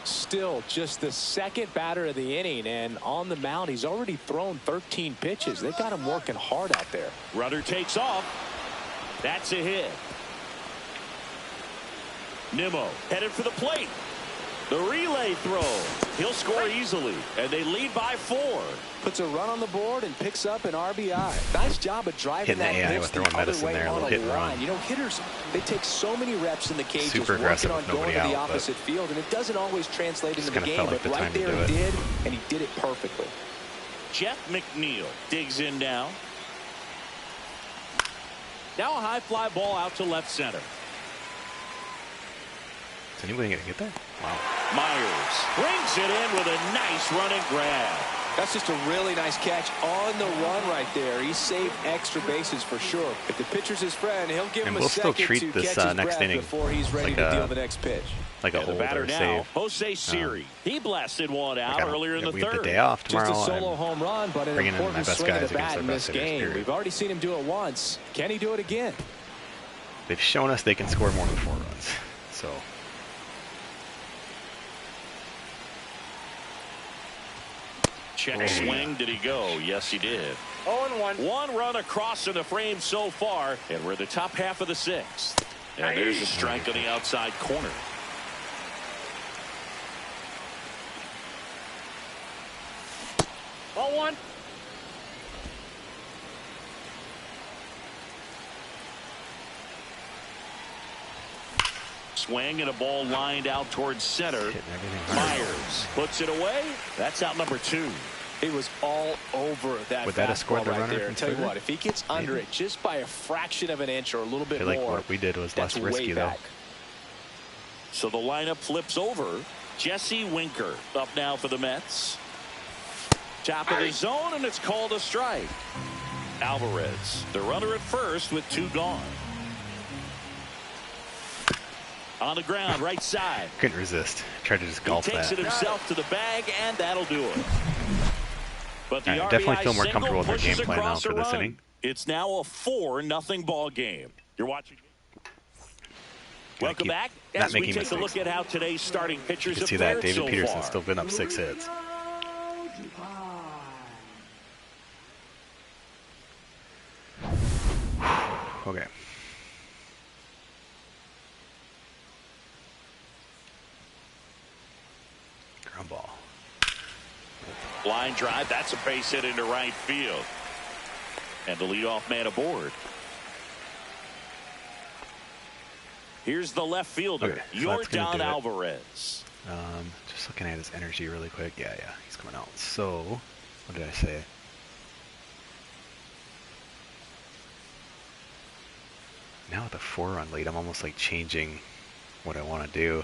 S4: Still just the second batter of the inning, and on the mound he's already thrown 13 pitches. They've got him working hard out there.
S3: Runner takes off. That's a hit. Nimmo headed for the plate. The relay throw. He'll score easily, and they lead by 4.
S4: Puts a run on the board and picks up an RBI. Nice job of driving that pitch the other way on a line. You know, hitters, they take so many reps in the cages,
S2: super aggressive
S4: working on going to the opposite field, and it doesn't always translate into the game, but right there it did, and he did it perfectly.
S3: Jeff McNeil digs in now. Now a high fly ball out to left center.
S2: Is anybody going to get there? Wow.
S3: Myers brings it in with a nice running grab.
S4: That's just a really nice catch on the run right there. He saved extra bases for sure. If the pitcher's his friend, he'll give him a second to catch his breath before he's ready to deal the next pitch.
S2: Like a
S3: batter now, Jose Siri. He blasted one out earlier in the third.
S2: We have the day off tomorrow.
S4: Just a solo home run, but an important swing of the bat in this game. We've already seen him do it once. Can he do it again?
S2: They've shown us they can score more than 4 runs. So.
S3: Check swing. Did he go? Yes, he did.
S5: 0-1.
S3: 1 run across in the frame so far, and we're the top half of the 6th. And there's a strike on the outside corner.
S5: Ball 1.
S3: Swing and a ball lined out towards center. Myers puts it away. That's out number 2.
S4: He was all over that.
S2: Would that have scored the runner?
S4: There. Tell you what, if he gets under it just by a fraction of an inch or a little bit
S2: more,
S4: more,
S2: what we did was less risky though.
S3: So the lineup flips over. Jesse Winker up now for the Mets. Top of the zone, and it's called a strike. Alvarez, the runner at first with 2 gone. On the ground, right side.
S2: Couldn't resist. Tried to just golf that.
S3: He takes it himself to the bag, and that'll do it. But the RBI
S2: definitely feel more comfortable with their game plan now for this inning.
S3: It's now a 4-0 ball game. You're watching. Welcome back as we take a look at how today's starting pitchers have fared so far.
S2: You can see that David Peterson's still been up 6 hits. Okay. Ground ball.
S3: Line drive. That's a base hit into right field. And the leadoff man aboard. Here's the left fielder,
S2: okay, so
S3: Yordan Alvarez.
S2: Just looking at his energy really quick. Yeah, he's coming out. So, what did I say? Now with a 4-run lead, I'm almost like changing what I want to do.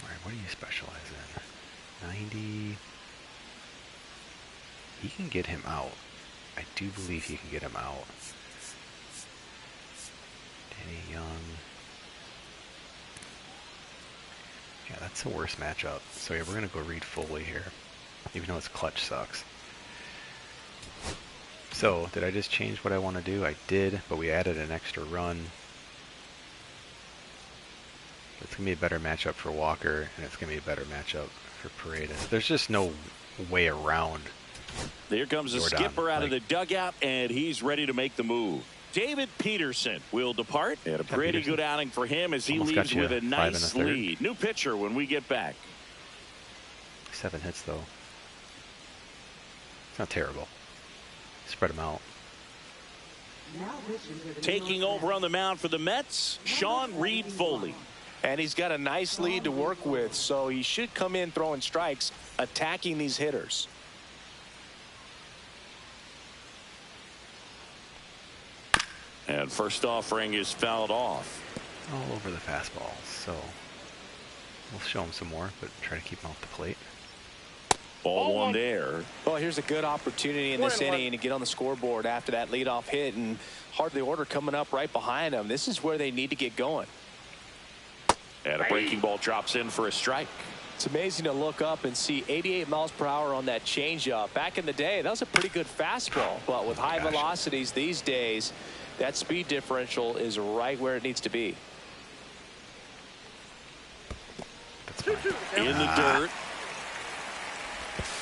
S2: All right, what do you specialize in? 90. He can get him out. I do believe he can get him out. Danny Young. Yeah, that's the worst matchup. So yeah, we're going to go Reed Foley here. Even though his clutch sucks. So, did I just change what I want to do? I did, but we added an extra run. It's going to be a better matchup for Walker, and it's going to be a better matchup for Paredes. There's just no way around.
S3: There comes the skipper out of the dugout, and he's ready to make the move. David Peterson will depart, and a pretty good outing for him as he leaves with a nice lead. New pitcher when we get back.
S2: 7 hits, though. It's not terrible. Spread them out.
S3: Taking over on the mound for the Mets, Sean Reed Foley.
S4: And he's got a nice lead to work with, so he should come in throwing strikes, attacking these hitters.
S3: And first offering is fouled off.
S2: All over the fastball, so we'll show him some more, but try to keep him off the plate.
S3: Ball 1 there.
S4: Well, here's a good opportunity in this inning to get on the scoreboard after that leadoff hit, and hardly order coming up right behind them. This is where they need to get going.
S3: And a breaking ball drops in for a strike.
S4: It's amazing to look up and see 88 miles per hour on that changeup. Back in the day, that was a pretty good fastball, but with high velocities these days, that speed differential is right where it needs to be.
S3: In the dirt.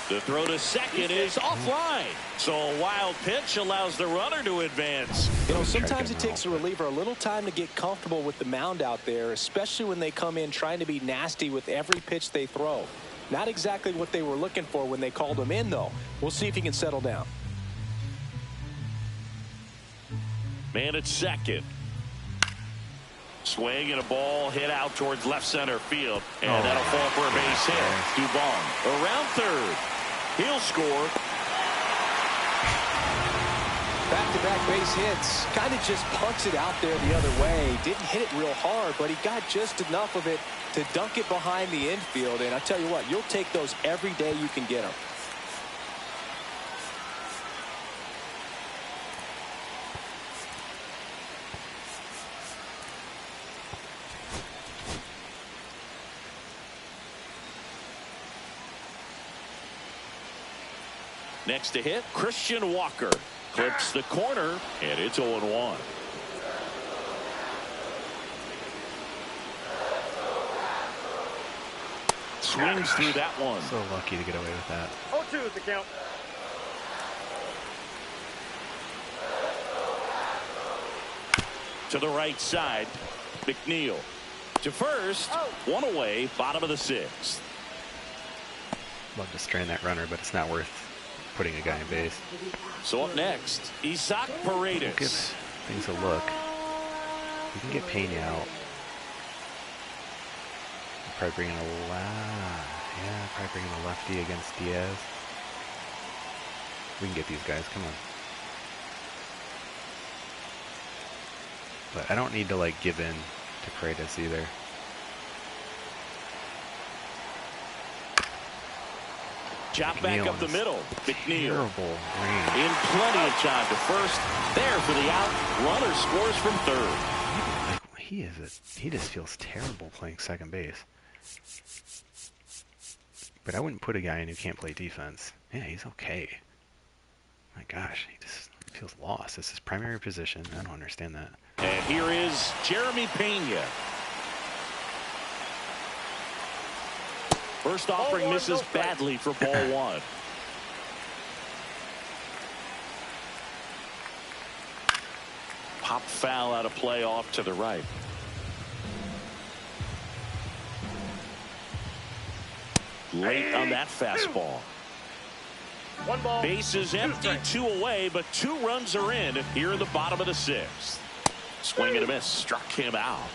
S3: The throw to second is offline. So a wild pitch allows the runner to advance.
S4: You know, sometimes it takes a reliever a little time to get comfortable with the mound out there, especially when they come in trying to be nasty with every pitch they throw. Not exactly what they were looking for when they called him in, though. We'll see if he can settle down.
S3: Man at second. Swing and a ball hit out towards left center field. And that'll fall for a base hit. Dubon around third. He'll score.
S4: Back-to-back base hits. Kind of just punts it out there the other way. Didn't hit it real hard, but he got just enough of it to dunk it behind the infield. And I'll tell you what, you'll take those every day you can get them.
S3: Next to hit, Christian Walker. Clips the corner, and it's 0-1. Swings through that one.
S2: So lucky to get away with that.
S5: 0-2 is the count.
S3: To the right side, McNeil. To first, one away, bottom of the sixth.
S2: Love to strain that runner, but it's not worth putting a guy in base.
S3: So up next, Isaac Paredes.
S2: Give things a look. We can get Pena out. Probably bring in probably bring in a lefty against Diaz. We can get these guys. Come on. But I don't need to like give in to Paredes either.
S3: Chop back up the middle. McNeil
S2: Terrible range.
S3: in plenty of time to first. There for the out. Runner scores from third.
S2: Like, he just feels terrible playing second base. But I wouldn't put a guy in who can't play defense. Yeah, he's okay. My gosh, he just feels lost. It's his primary position. I don't understand that.
S3: And here is Jeremy Pena. First offering misses badly for ball one. Pop foul out of play off to the right. Late on that fastball.
S5: One ball.
S3: Bases empty, two away, but 2 runs are in here in the bottom of the sixth. Swing and a miss, struck him out.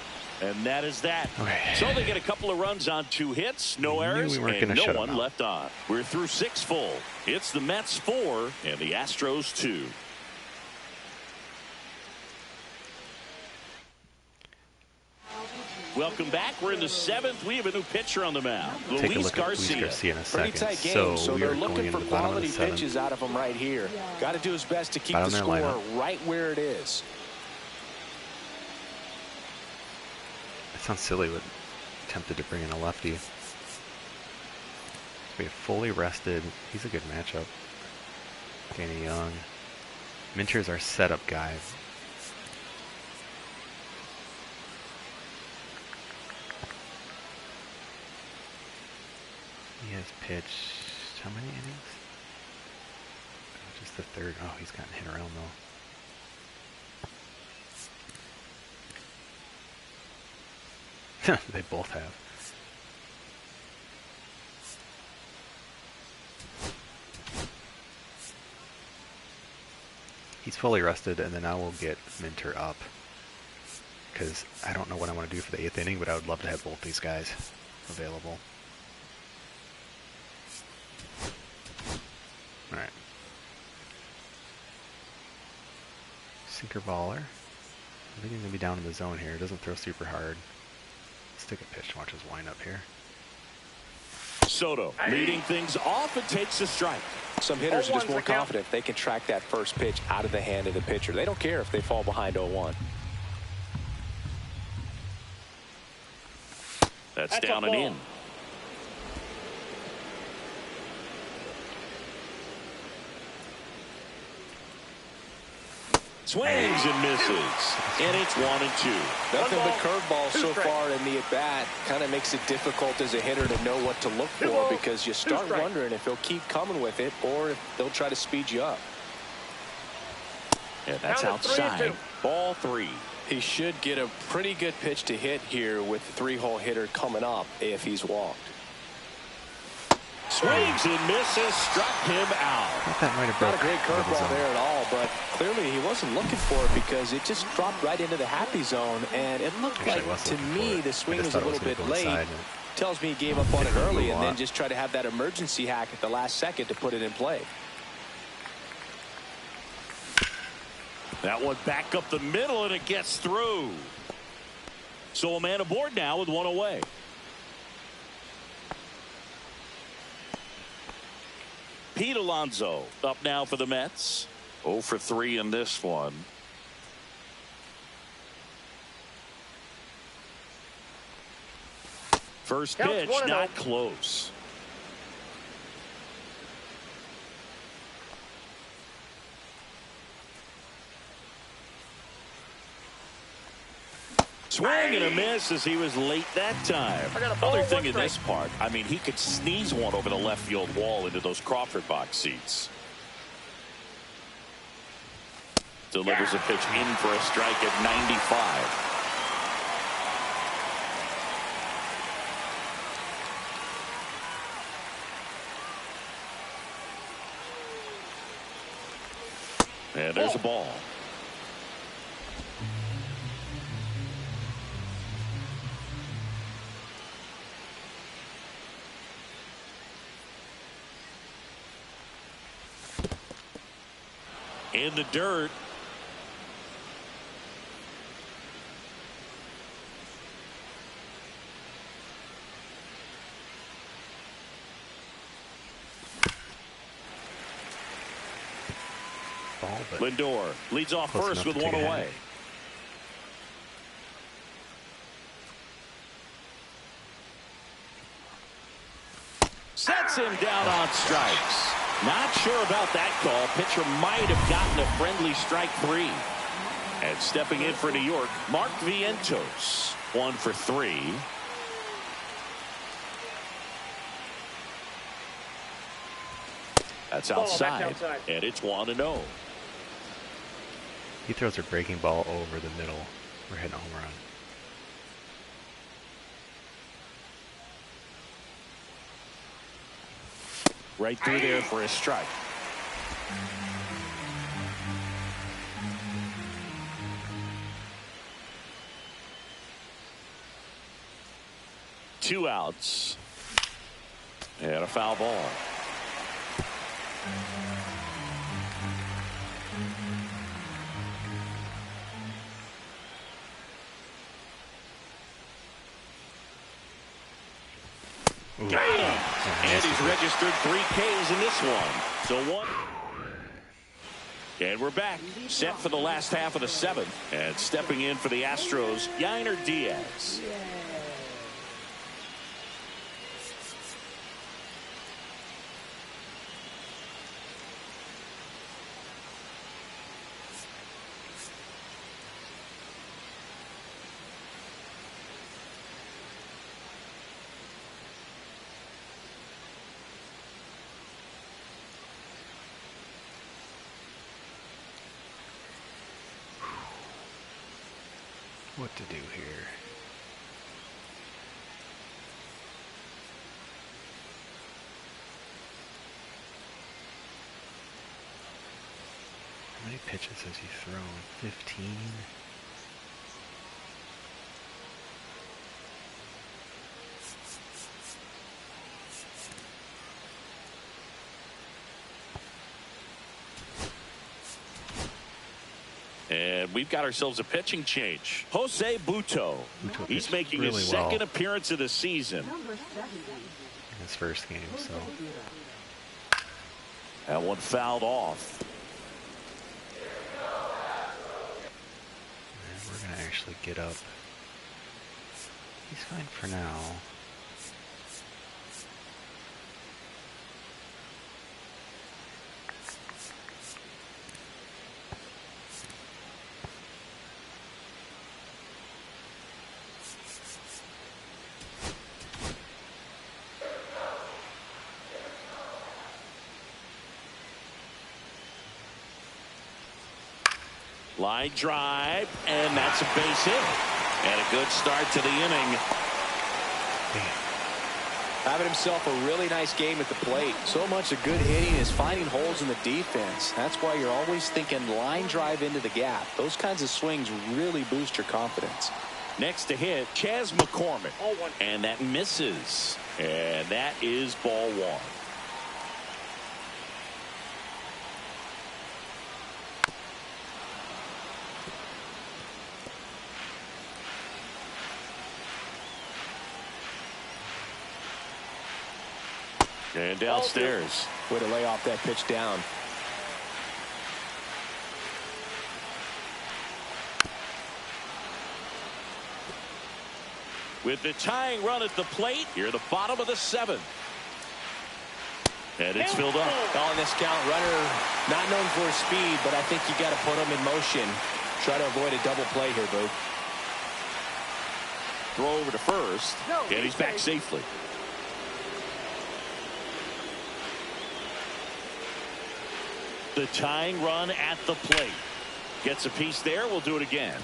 S3: And that is that.
S2: Okay.
S3: So they get a couple of runs on 2 hits, no errors, and no one left on. We're through 6 full. It's the Mets 4 and the Astros 2. Welcome back. We're in the 7th. We have a new pitcher on the mound. Luis Garcia.
S2: In a second.
S4: Pretty tight game, so
S2: we
S4: they're
S2: are
S4: looking for
S2: the
S4: quality pitches out of him right here. Got to do his best to keep the score right where it is.
S2: It sounds silly, but tempted to bring in a lefty. We have fully rested. He's a good matchup. Danny Young. Minter's our setup guy. He has pitched how many innings? Just the third. Oh, he's gotten hit around though. They both have. He's fully rested, and then I will get Minter up. Because I don't know what I want to do for the 8th inning, but I would love to have both these guys available. Alright. Sinker baller. I think he's going to be down in the zone here. Doesn't throw super hard. Let's take a pitch. Watch his wind up here.
S3: Soto leading things off and takes a strike.
S4: Some hitters are just more confident they can track that first pitch out of the hand of the pitcher. They don't care if they fall behind 0-1.
S3: That's down and in. Swings and misses. And it's 1-2.
S4: Nothing but curveballs so far in the at-bat. Kind of makes it difficult as a hitter to know what to look for because you start wondering if he'll keep coming with it or if they'll try to speed you up.
S3: And that's outside. Ball 3.
S4: He should get a pretty good pitch to hit here with the 3-hole hitter coming up if he's walked.
S3: Swings and misses, struck him out.
S2: That might have
S4: not a great curveball there at all, but clearly he wasn't looking for it because it just dropped right into the happy zone, and it looked like to me the swing was a little bit late. Tells me he gave up on it early and then just tried to have that emergency hack at the last second to put it in play.
S3: That one back up the middle, and it gets through. So a man aboard now with one away. Pete Alonso up now for the Mets. 0 for 3 in this one. First pitch, not close. Swing and a miss as he was late that time. Other thing in this part, I mean, he could sneeze one over the left field wall into those Crawford box seats. Delivers a pitch in for a strike at 95. And there's a ball. In the dirt. Lindor leads off first with one away. Sets him down on strikes. Not sure about that call. Pitcher might have gotten a friendly strike 3. And stepping in for New York, Mark Vientos. 1 for 3. That's outside. And it's 1-0.
S2: He throws a breaking ball over the middle. We're hitting a home run.
S3: Right through there for a strike. Two outs. And a foul ball. And he's registered 3 Ks in this one. So 1. And we're back. Set for the last half of the 7th. And stepping in for the Astros, Yainer Diaz.
S2: What to do here? How many pitches has he thrown? 15?
S3: And we've got ourselves a pitching change. Jose Butto. He's making his second appearance of the season.
S2: His first game, so.
S3: That one fouled off.
S2: And we're going to actually get up. He's fine for now.
S3: Line drive, and that's a base hit. And a good start to the inning.
S4: Having himself a really nice game at the plate. So much of good hitting is finding holes in the defense. That's why you're always thinking line drive into the gap. Those kinds of swings really boost your confidence.
S3: Next to hit, Chas McCormick. And that misses. And that is ball one. And downstairs.
S4: Way to lay off that pitch down.
S3: With the tying run at the plate, here the bottom of the 7th. And it's filled up.
S4: Calling this count, runner not known for his speed, but I think you got to put him in motion. Try to avoid a double play here, Boo.
S3: Throw over to first, and he's back safely. The tying run at the plate. Gets a piece there. We'll do it again.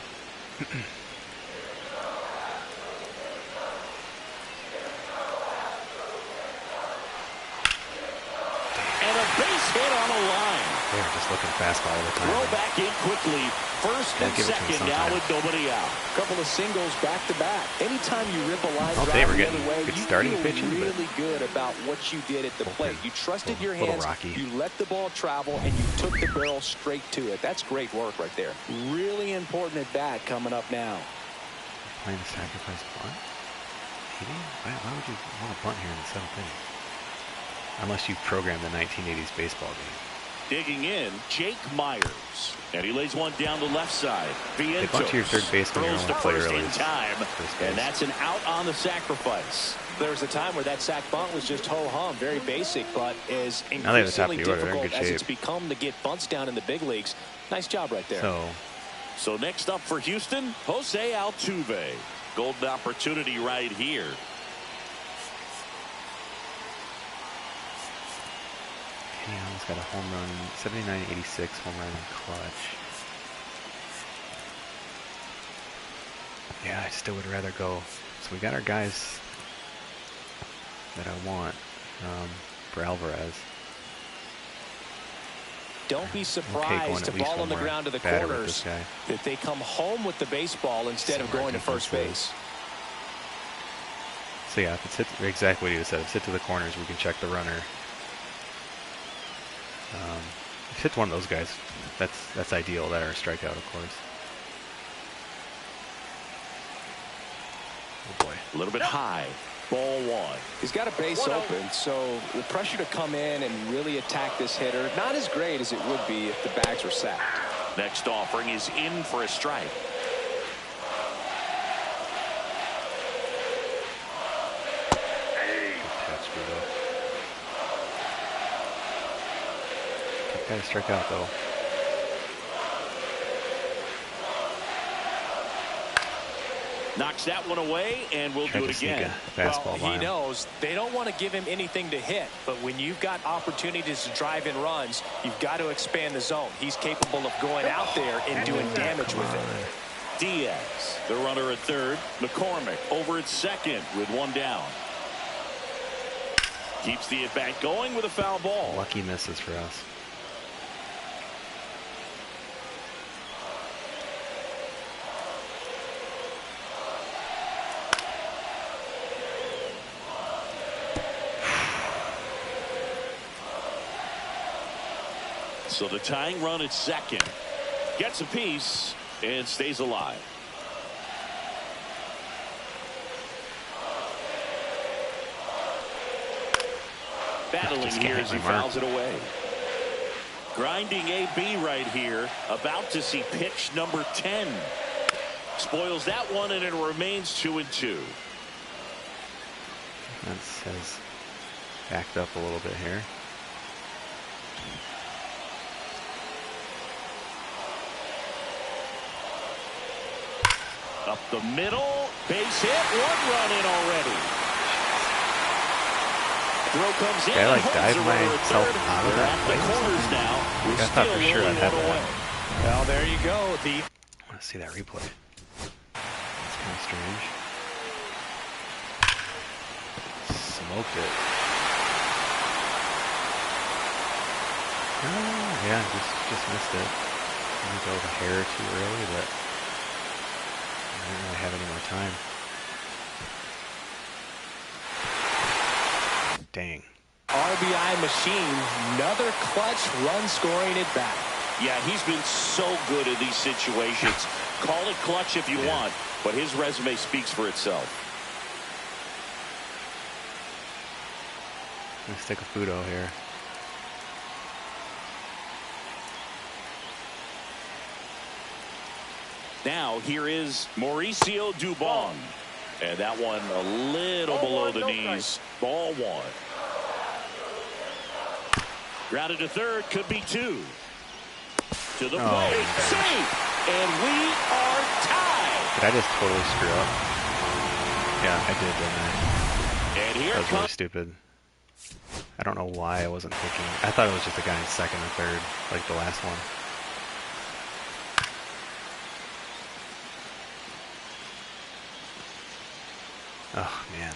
S3: And a base hit on a line.
S2: They're just looking fastball all the time.
S3: Throw back in quickly. First and second now with nobody out.
S4: Couple of singles back to back. Anytime you rip a line
S2: Well,
S4: drive
S2: they were
S4: the
S2: getting
S4: other way,
S2: good
S4: you
S2: starting
S4: feel
S2: pitching, but
S4: really good about what you did at the plate. You trusted your hands.
S2: rocky.
S4: You let the ball travel, and you took the barrel straight to it. That's great work right there. Really important at bat coming up now.
S2: Playing a sacrifice bunt? Why would you want to bunt here in the 7th inning? Unless you program the 1980s baseball game.
S3: Digging in, Jake Myers. And he lays one down the left side.
S2: They bunt to your third baseman, you're
S3: throws
S2: only
S3: to
S2: play
S3: first
S2: early.
S3: in time. And that's an out on the sacrifice.
S4: There was a time where that sac bunt was just ho-hum, very basic, but as
S2: Now they're the top
S4: increasingly
S2: of the order. They're in
S4: difficult
S2: good
S4: as it's
S2: shape.
S4: become to get bunts down in the big leagues. Nice job right there.
S3: So next up for Houston, Jose Altuve. Golden opportunity right here.
S2: He's got a home run, 79-86 home run in clutch. Yeah, I still would rather go. So we got our guys that I want for Alvarez.
S4: Don't be surprised to ball on the ground to the corners that they come home with the baseball instead of going to first base.
S2: So yeah, if it's hit, exactly what you said, if it's hit to the corners, we can check the runner. If it's hit to one of those guys, that's ideal. That or a strikeout, of course. Oh boy.
S3: A little bit high. Ball one.
S4: He's got a base open, so the pressure to come in and really attack this hitter, not as great as it would be if the bags were sacked.
S3: Next offering is in for a strike.
S2: Got to strike out though.
S3: Knocks that one away, and we'll do it again.
S2: Fastball
S4: he knows they don't want to give him anything to hit, but when you've got opportunities to drive in runs, you've got to expand the zone. He's capable of going out there and doing damage with it.
S3: Diaz, the runner at third. McCormick over at second with one down. Keeps the at-bat going with a foul ball.
S2: Lucky misses for us.
S3: So the tying run at second gets a piece and stays alive. Battling here as he fouls it away. Grinding AB right here, about to see pitch number 10. Spoils that one, and it remains 2-2.
S2: That says backed up a little bit here.
S3: Up the middle, base hit, one run in already. Throw comes in.
S2: I like dive myself out of that
S3: place. The corners now.
S2: I thought for sure I'd have that.
S4: Well, there you go.
S2: I want to see that replay. It's kind of strange. Smoked it. Oh, yeah, just missed it. Maybe go the hair too early, but I don't really have any more time. Dang.
S4: RBI machine, another clutch run scoring at bat.
S3: Yeah, he's been so good in these situations. Call it clutch if you want, but his resume speaks for itself.
S2: Let's stick a Fudo here.
S3: Now here is Mauricio Dubon. And that one a little below the knees. Ball one. Grounded to third, could be two. To the plate, safe, and we are tied.
S2: Did I just totally screw up? Yeah, I did, didn't I?
S3: And here
S2: that was really stupid. I don't know why I wasn't thinking. I thought it was just a guy in second or third, like the last one. Oh, man.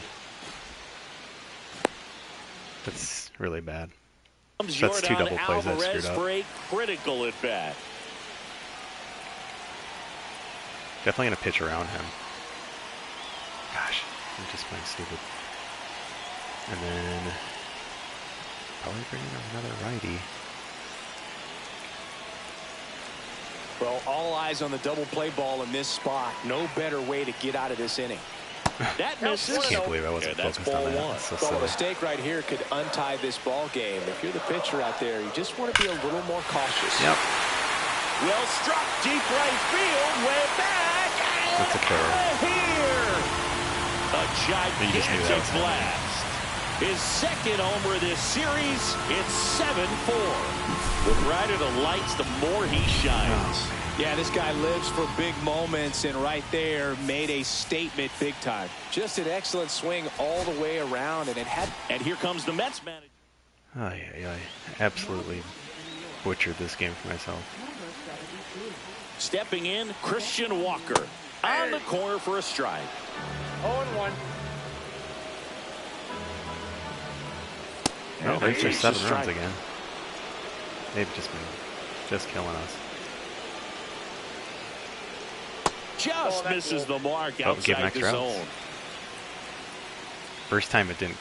S2: That's really bad. That's two double plays I screwed up.
S3: For a critical at bat.
S2: Definitely going to pitch around him. Gosh, I'm just playing stupid. And then probably bring in another righty.
S4: Well, all eyes on the double play ball in this spot. No better way to get out of this inning.
S3: That misses.
S2: I can't believe I wasn't focused on that. So
S4: a mistake right here could untie this ball game. If you're the pitcher out there, you just want to be a little more cautious.
S2: Yep.
S3: Well struck deep right field, way back.
S2: That's a killer.
S3: Here, a gigantic blast. His second homer this series. It's 7-4. The brighter the lights, the more he shines.
S4: Yeah, this guy lives for big moments, and right there made a statement big time. Just an excellent swing all the way around, and it had.
S3: And here comes the Mets manager.
S2: I absolutely butchered this game for myself.
S3: Stepping in, Christian Walker on the corner for a strike.
S5: 0-1.
S2: No, these are 7 runs again. They've just been killing us.
S3: Just misses the mark outside the zone.
S2: First time it didn't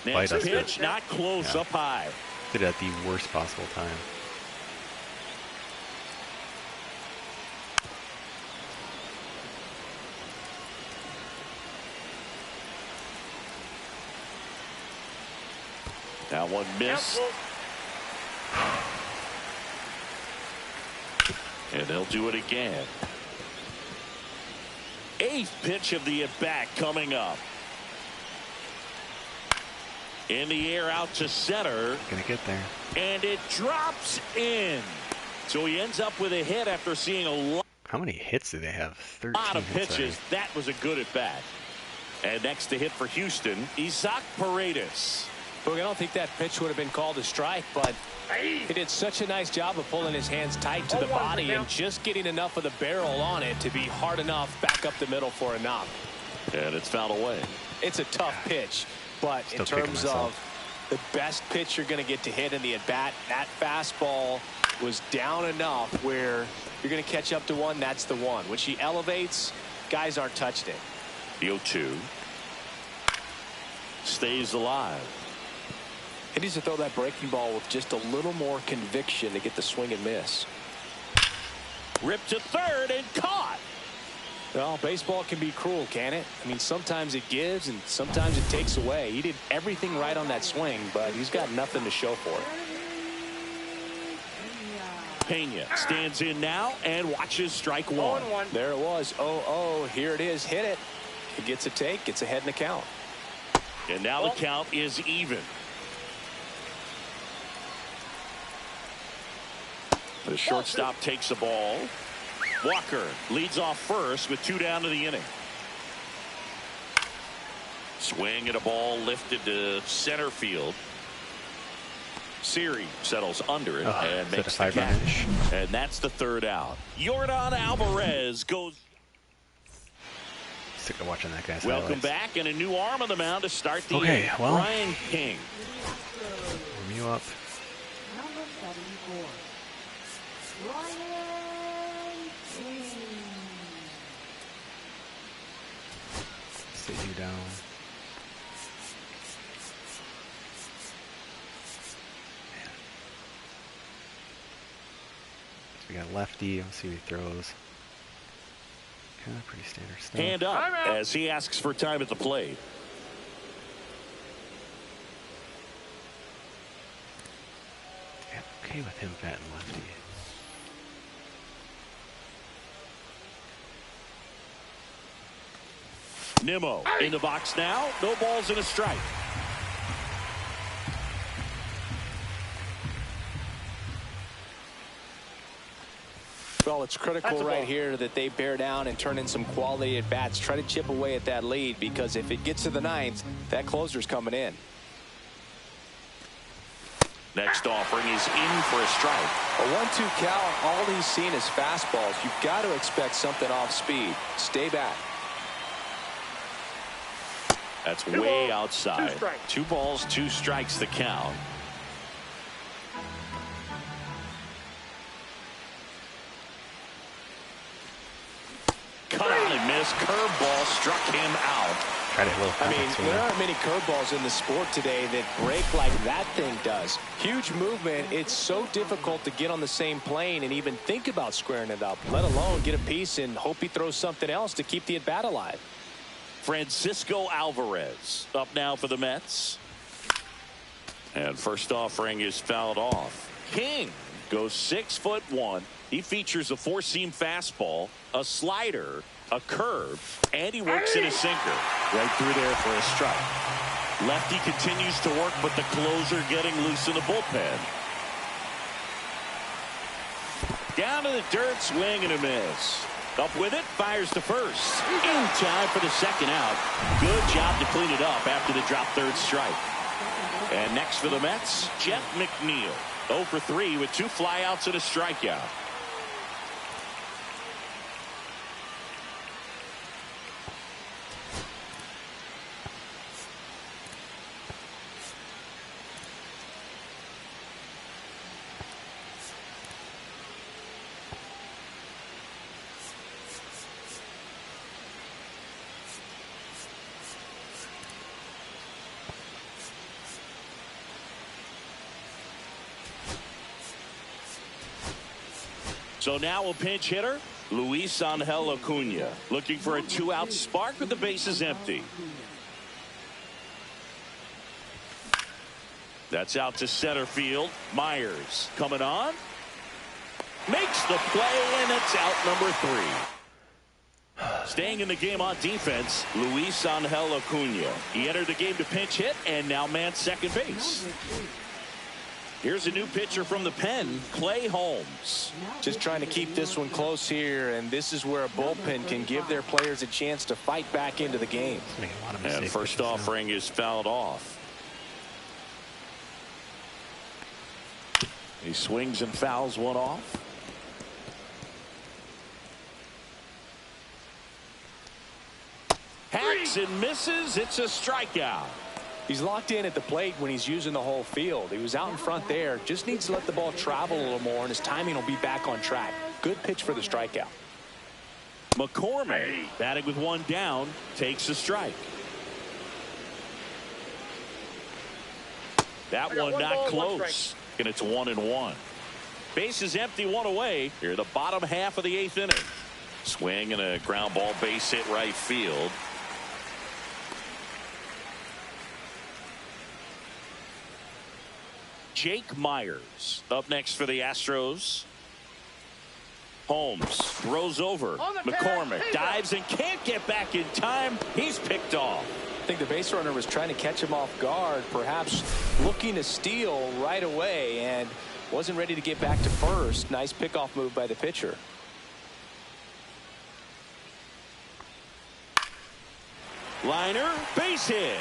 S2: bite us.
S3: Pitch not close, up high.
S2: Did it at the worst possible time.
S3: That one missed. And they'll do it again. 8th pitch of the at-bat coming up. In the air out to center.
S2: Gonna get there.
S3: And it drops in. So he ends up with a hit after seeing a lot.
S2: How many hits do they have? 13
S3: lot of pitches. That was a good at-bat. And next to hit for Houston, Isaac Paredes.
S4: Look, I don't think that pitch would have been called a strike, but he did such a nice job of pulling his hands tight to the body and just getting enough of the barrel on it to be hard enough back up the middle for a knock.
S3: And it's fouled away.
S4: It's a tough pitch, but in terms of the best pitch you're going to get to hit in the at-bat, that fastball was down enough where you're going to catch up to one. That's the one. When she elevates, guys aren't touching it.
S3: The 0-2 stays alive.
S4: He needs to throw that breaking ball with just a little more conviction to get the swing and miss.
S3: Ripped to third and caught.
S4: Well, baseball can be cruel, can it? I mean, sometimes it gives and sometimes it takes away. He did everything right on that swing, but he's got nothing to show for it.
S3: Pena stands in now and watches strike one.
S4: There it was. 0-0. Here it is. Hit it. He gets a take. Gets ahead in the count.
S3: And now the count is even. The shortstop takes the ball. Walker leads off first with 2 down to the inning. Swing and a ball lifted to center field. Siri settles under it and makes the catch. And that's the third out. Yordan Alvarez goes.
S2: Sick of watching that guy's
S3: Welcome
S2: highlights.
S3: back, and a new arm on the mound to start the
S2: Okay, well,
S3: Brian King.
S2: Warm you up.
S6: Number 74. Brian King.
S2: Sit you down. We got lefty. Let's see what he throws. Kind of pretty standard stuff.
S3: Hand up as he asks for time at the plate.
S2: Yeah, okay with him batting lefty.
S3: Nimmo in the box now. No balls and a strike.
S4: Well, it's critical right here that they bear down and turn in some quality at bats. Try to chip away at that lead, because if it gets to the ninth, that closer's coming in.
S3: Next offering is in for a strike.
S4: A 1-2 count. All he's seen is fastballs. You've got to expect something off speed. Stay back.
S3: That's way outside. 2 balls, 2 strikes the count. Cut out and missed. Curveball struck him out.
S2: Tried it a little.
S4: I mean, there aren't many curveballs in the sport today that break like that thing does. Huge movement. It's so difficult to get on the same plane and even think about squaring it up, let alone get a piece and hope he throws something else to keep the at bat alive.
S3: Francisco Alvarez up now for the Mets. And first offering is fouled off. King goes 6'1". He features a 4-seam fastball, a slider, a curve, and he works in a sinker. Right through there for a strike. Lefty continues to work, but the closer getting loose in the bullpen. Down to the dirt, swing and a miss. Up with it, fires to first. In time for the second out. Good job to clean it up after the drop third strike. And next for the Mets, Jeff McNeil. 0 for 3 with 2 flyouts and a strikeout. So now a pinch hitter, Luis Angel Acuna, looking for a 2-out spark with the bases empty. That's out to center field. Myers coming on. Makes the play, and it's out number 3. Staying in the game on defense, Luis Angel Acuna. He entered the game to pinch hit and now man second base. Here's a new pitcher from the pen, Clay Holmes.
S4: Just trying to keep this one close here, and this is where a bullpen can give their players a chance to fight back into the game.
S3: And first offering is fouled off. He swings and fouls one off. Hacks and misses. It's a strikeout.
S4: He's locked in at the plate when he's using the whole field. He was out in front there. Just needs to let the ball travel a little more, and his timing will be back on track. Good pitch for the strikeout.
S3: McCormick, batting with 1 down, takes a strike. That one not close, and it's 1-1. Base is empty, 1 away. Here, the bottom half of the 8th inning. Swing and a ground ball base hit right field. Jake Myers up next for the Astros. Holmes throws over. McCormick dives and can't get back in time. He's picked off.
S4: I think the base runner was trying to catch him off guard, perhaps looking to steal right away, and wasn't ready to get back to first. Nice pickoff move by the pitcher.
S3: Liner, base hit.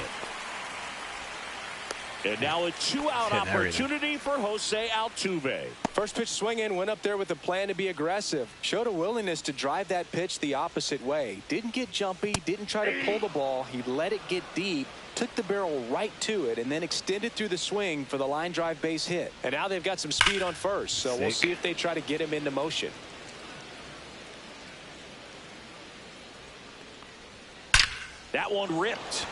S3: And now a 2-out opportunity for Jose Altuve.
S4: First pitch swinging, went up there with a plan to be aggressive. Showed a willingness to drive that pitch the opposite way. Didn't get jumpy, didn't try to pull the ball. He let it get deep, took the barrel right to it, and then extended through the swing for the line drive base hit. And now they've got some speed on first, so we'll see if they try to get him into motion.
S3: That one ripped.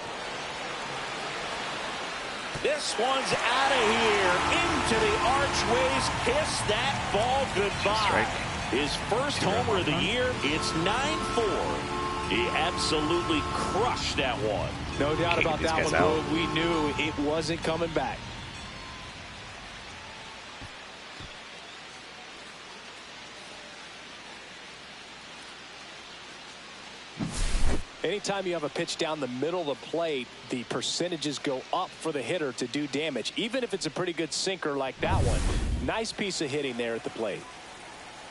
S3: This one's out of here into the archways. Kiss that ball goodbye. His first homer of the year. It's 9-4. He absolutely crushed that one.
S4: No doubt about that one, Boog. We knew it wasn't coming back. Anytime you have a pitch down the middle of the plate, the percentages go up for the hitter to do damage, even if it's a pretty good sinker like that one. Nice piece of hitting there at the plate.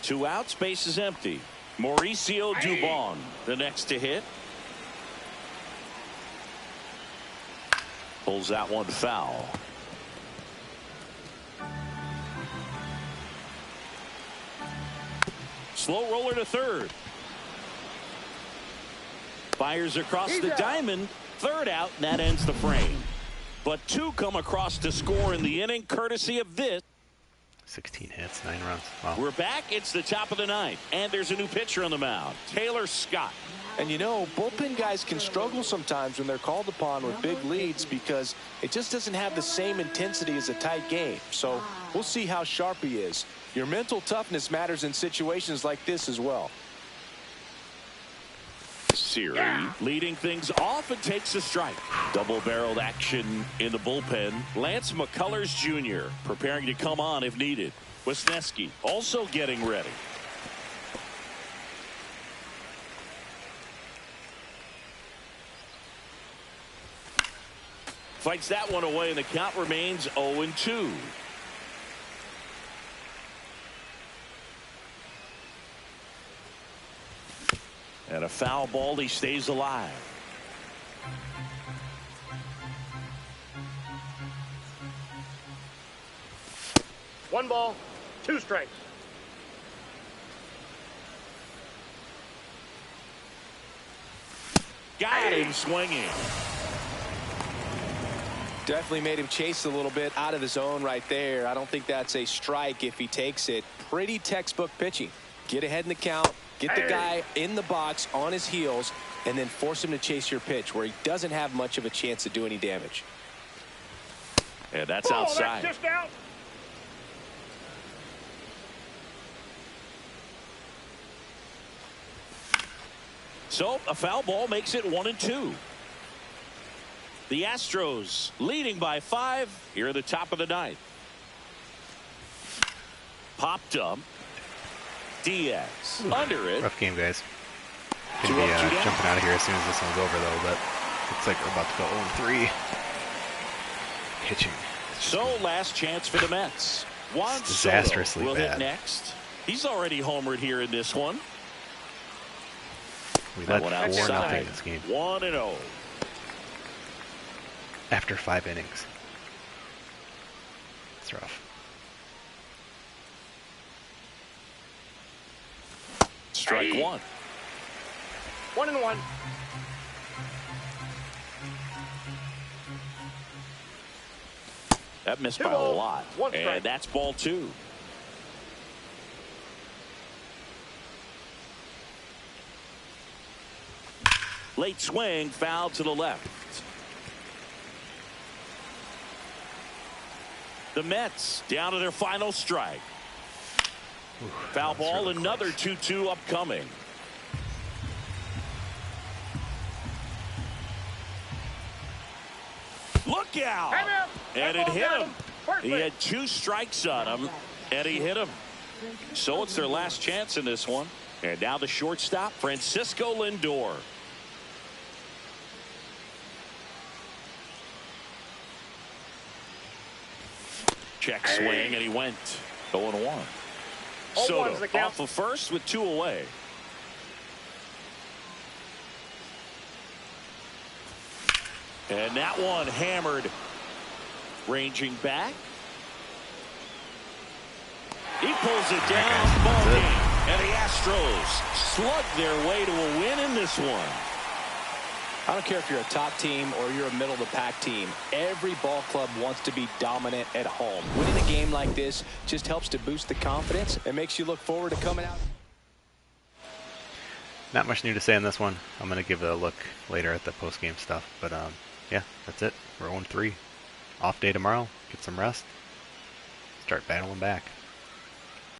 S3: 2 outs, base is empty. Mauricio Dubon, the next to hit. Pulls that one foul. Slow roller to third. Fires across the diamond. 3rd out, and that ends the frame. But 2 come across to score in the inning, courtesy of this.
S2: 16 hits, 9 runs. Wow.
S3: We're back. It's the top of the 9th, and there's a new pitcher on the mound, Taylor Scott.
S4: And you know, bullpen guys can struggle sometimes when they're called upon with big leads because it just doesn't have the same intensity as a tight game. So we'll see how sharp he is. Your mental toughness matters in situations like this as well.
S3: Siri leading things off and takes a strike. Double-barreled action in the bullpen. Lance McCullers Jr. preparing to come on if needed. Wisniewski also getting ready. Fights that one away, and the count remains 0-2. And a foul ball. He stays alive.
S5: One ball, 2 strikes.
S3: Got him swinging.
S4: Definitely made him chase a little bit out of the zone right there. I don't think that's a strike if he takes it. Pretty textbook pitching. Get ahead in the count. Get the guy in the box on his heels and then force him to chase your pitch where he doesn't have much of a chance to do any damage.
S3: And that's outside.
S5: That's just out.
S3: So a foul ball makes it 1-2. The Astros leading by 5 here at the top of the 9th. Popped up. Diaz under it.
S2: Rough game, guys. Gonna be jumping out of here as soon as this one's over, though. But looks like we're about to go 0-3. Pitching.
S3: So last chance for the Mets. Juan
S2: disastrously
S3: Soto will
S2: bad.
S3: hit next. He's already homered here in this one.
S2: We led 4-0 this game.
S3: 1-0.
S2: After 5 innings. It's rough.
S3: Strike 1.
S5: 1-1.
S3: That missed by a lot. And that's ball 2. Late swing, foul to the left. The Mets down to their final strike. Foul ball, really another 2-2 upcoming. Look out! And it hit him. He had 2 strikes on him, and he hit him. So it's their last chance in this one. And now the shortstop, Francisco Lindor. Check swing, and he went 0-1. Soto off of first with 2 away. And that one hammered. Ranging back. He pulls it down. Ball game. And the Astros slug their way to a win in this one.
S4: I don't care if you're a top team or you're a middle-of-the-pack team. Every ball club wants to be dominant at home. Winning a game like this just helps to boost the confidence and makes you look forward to coming out.
S2: Not much new to say on this one. I'm going to give it a look later at the post-game stuff. But, yeah, that's it. We're 0-3. Off day tomorrow. Get some rest. Start battling back.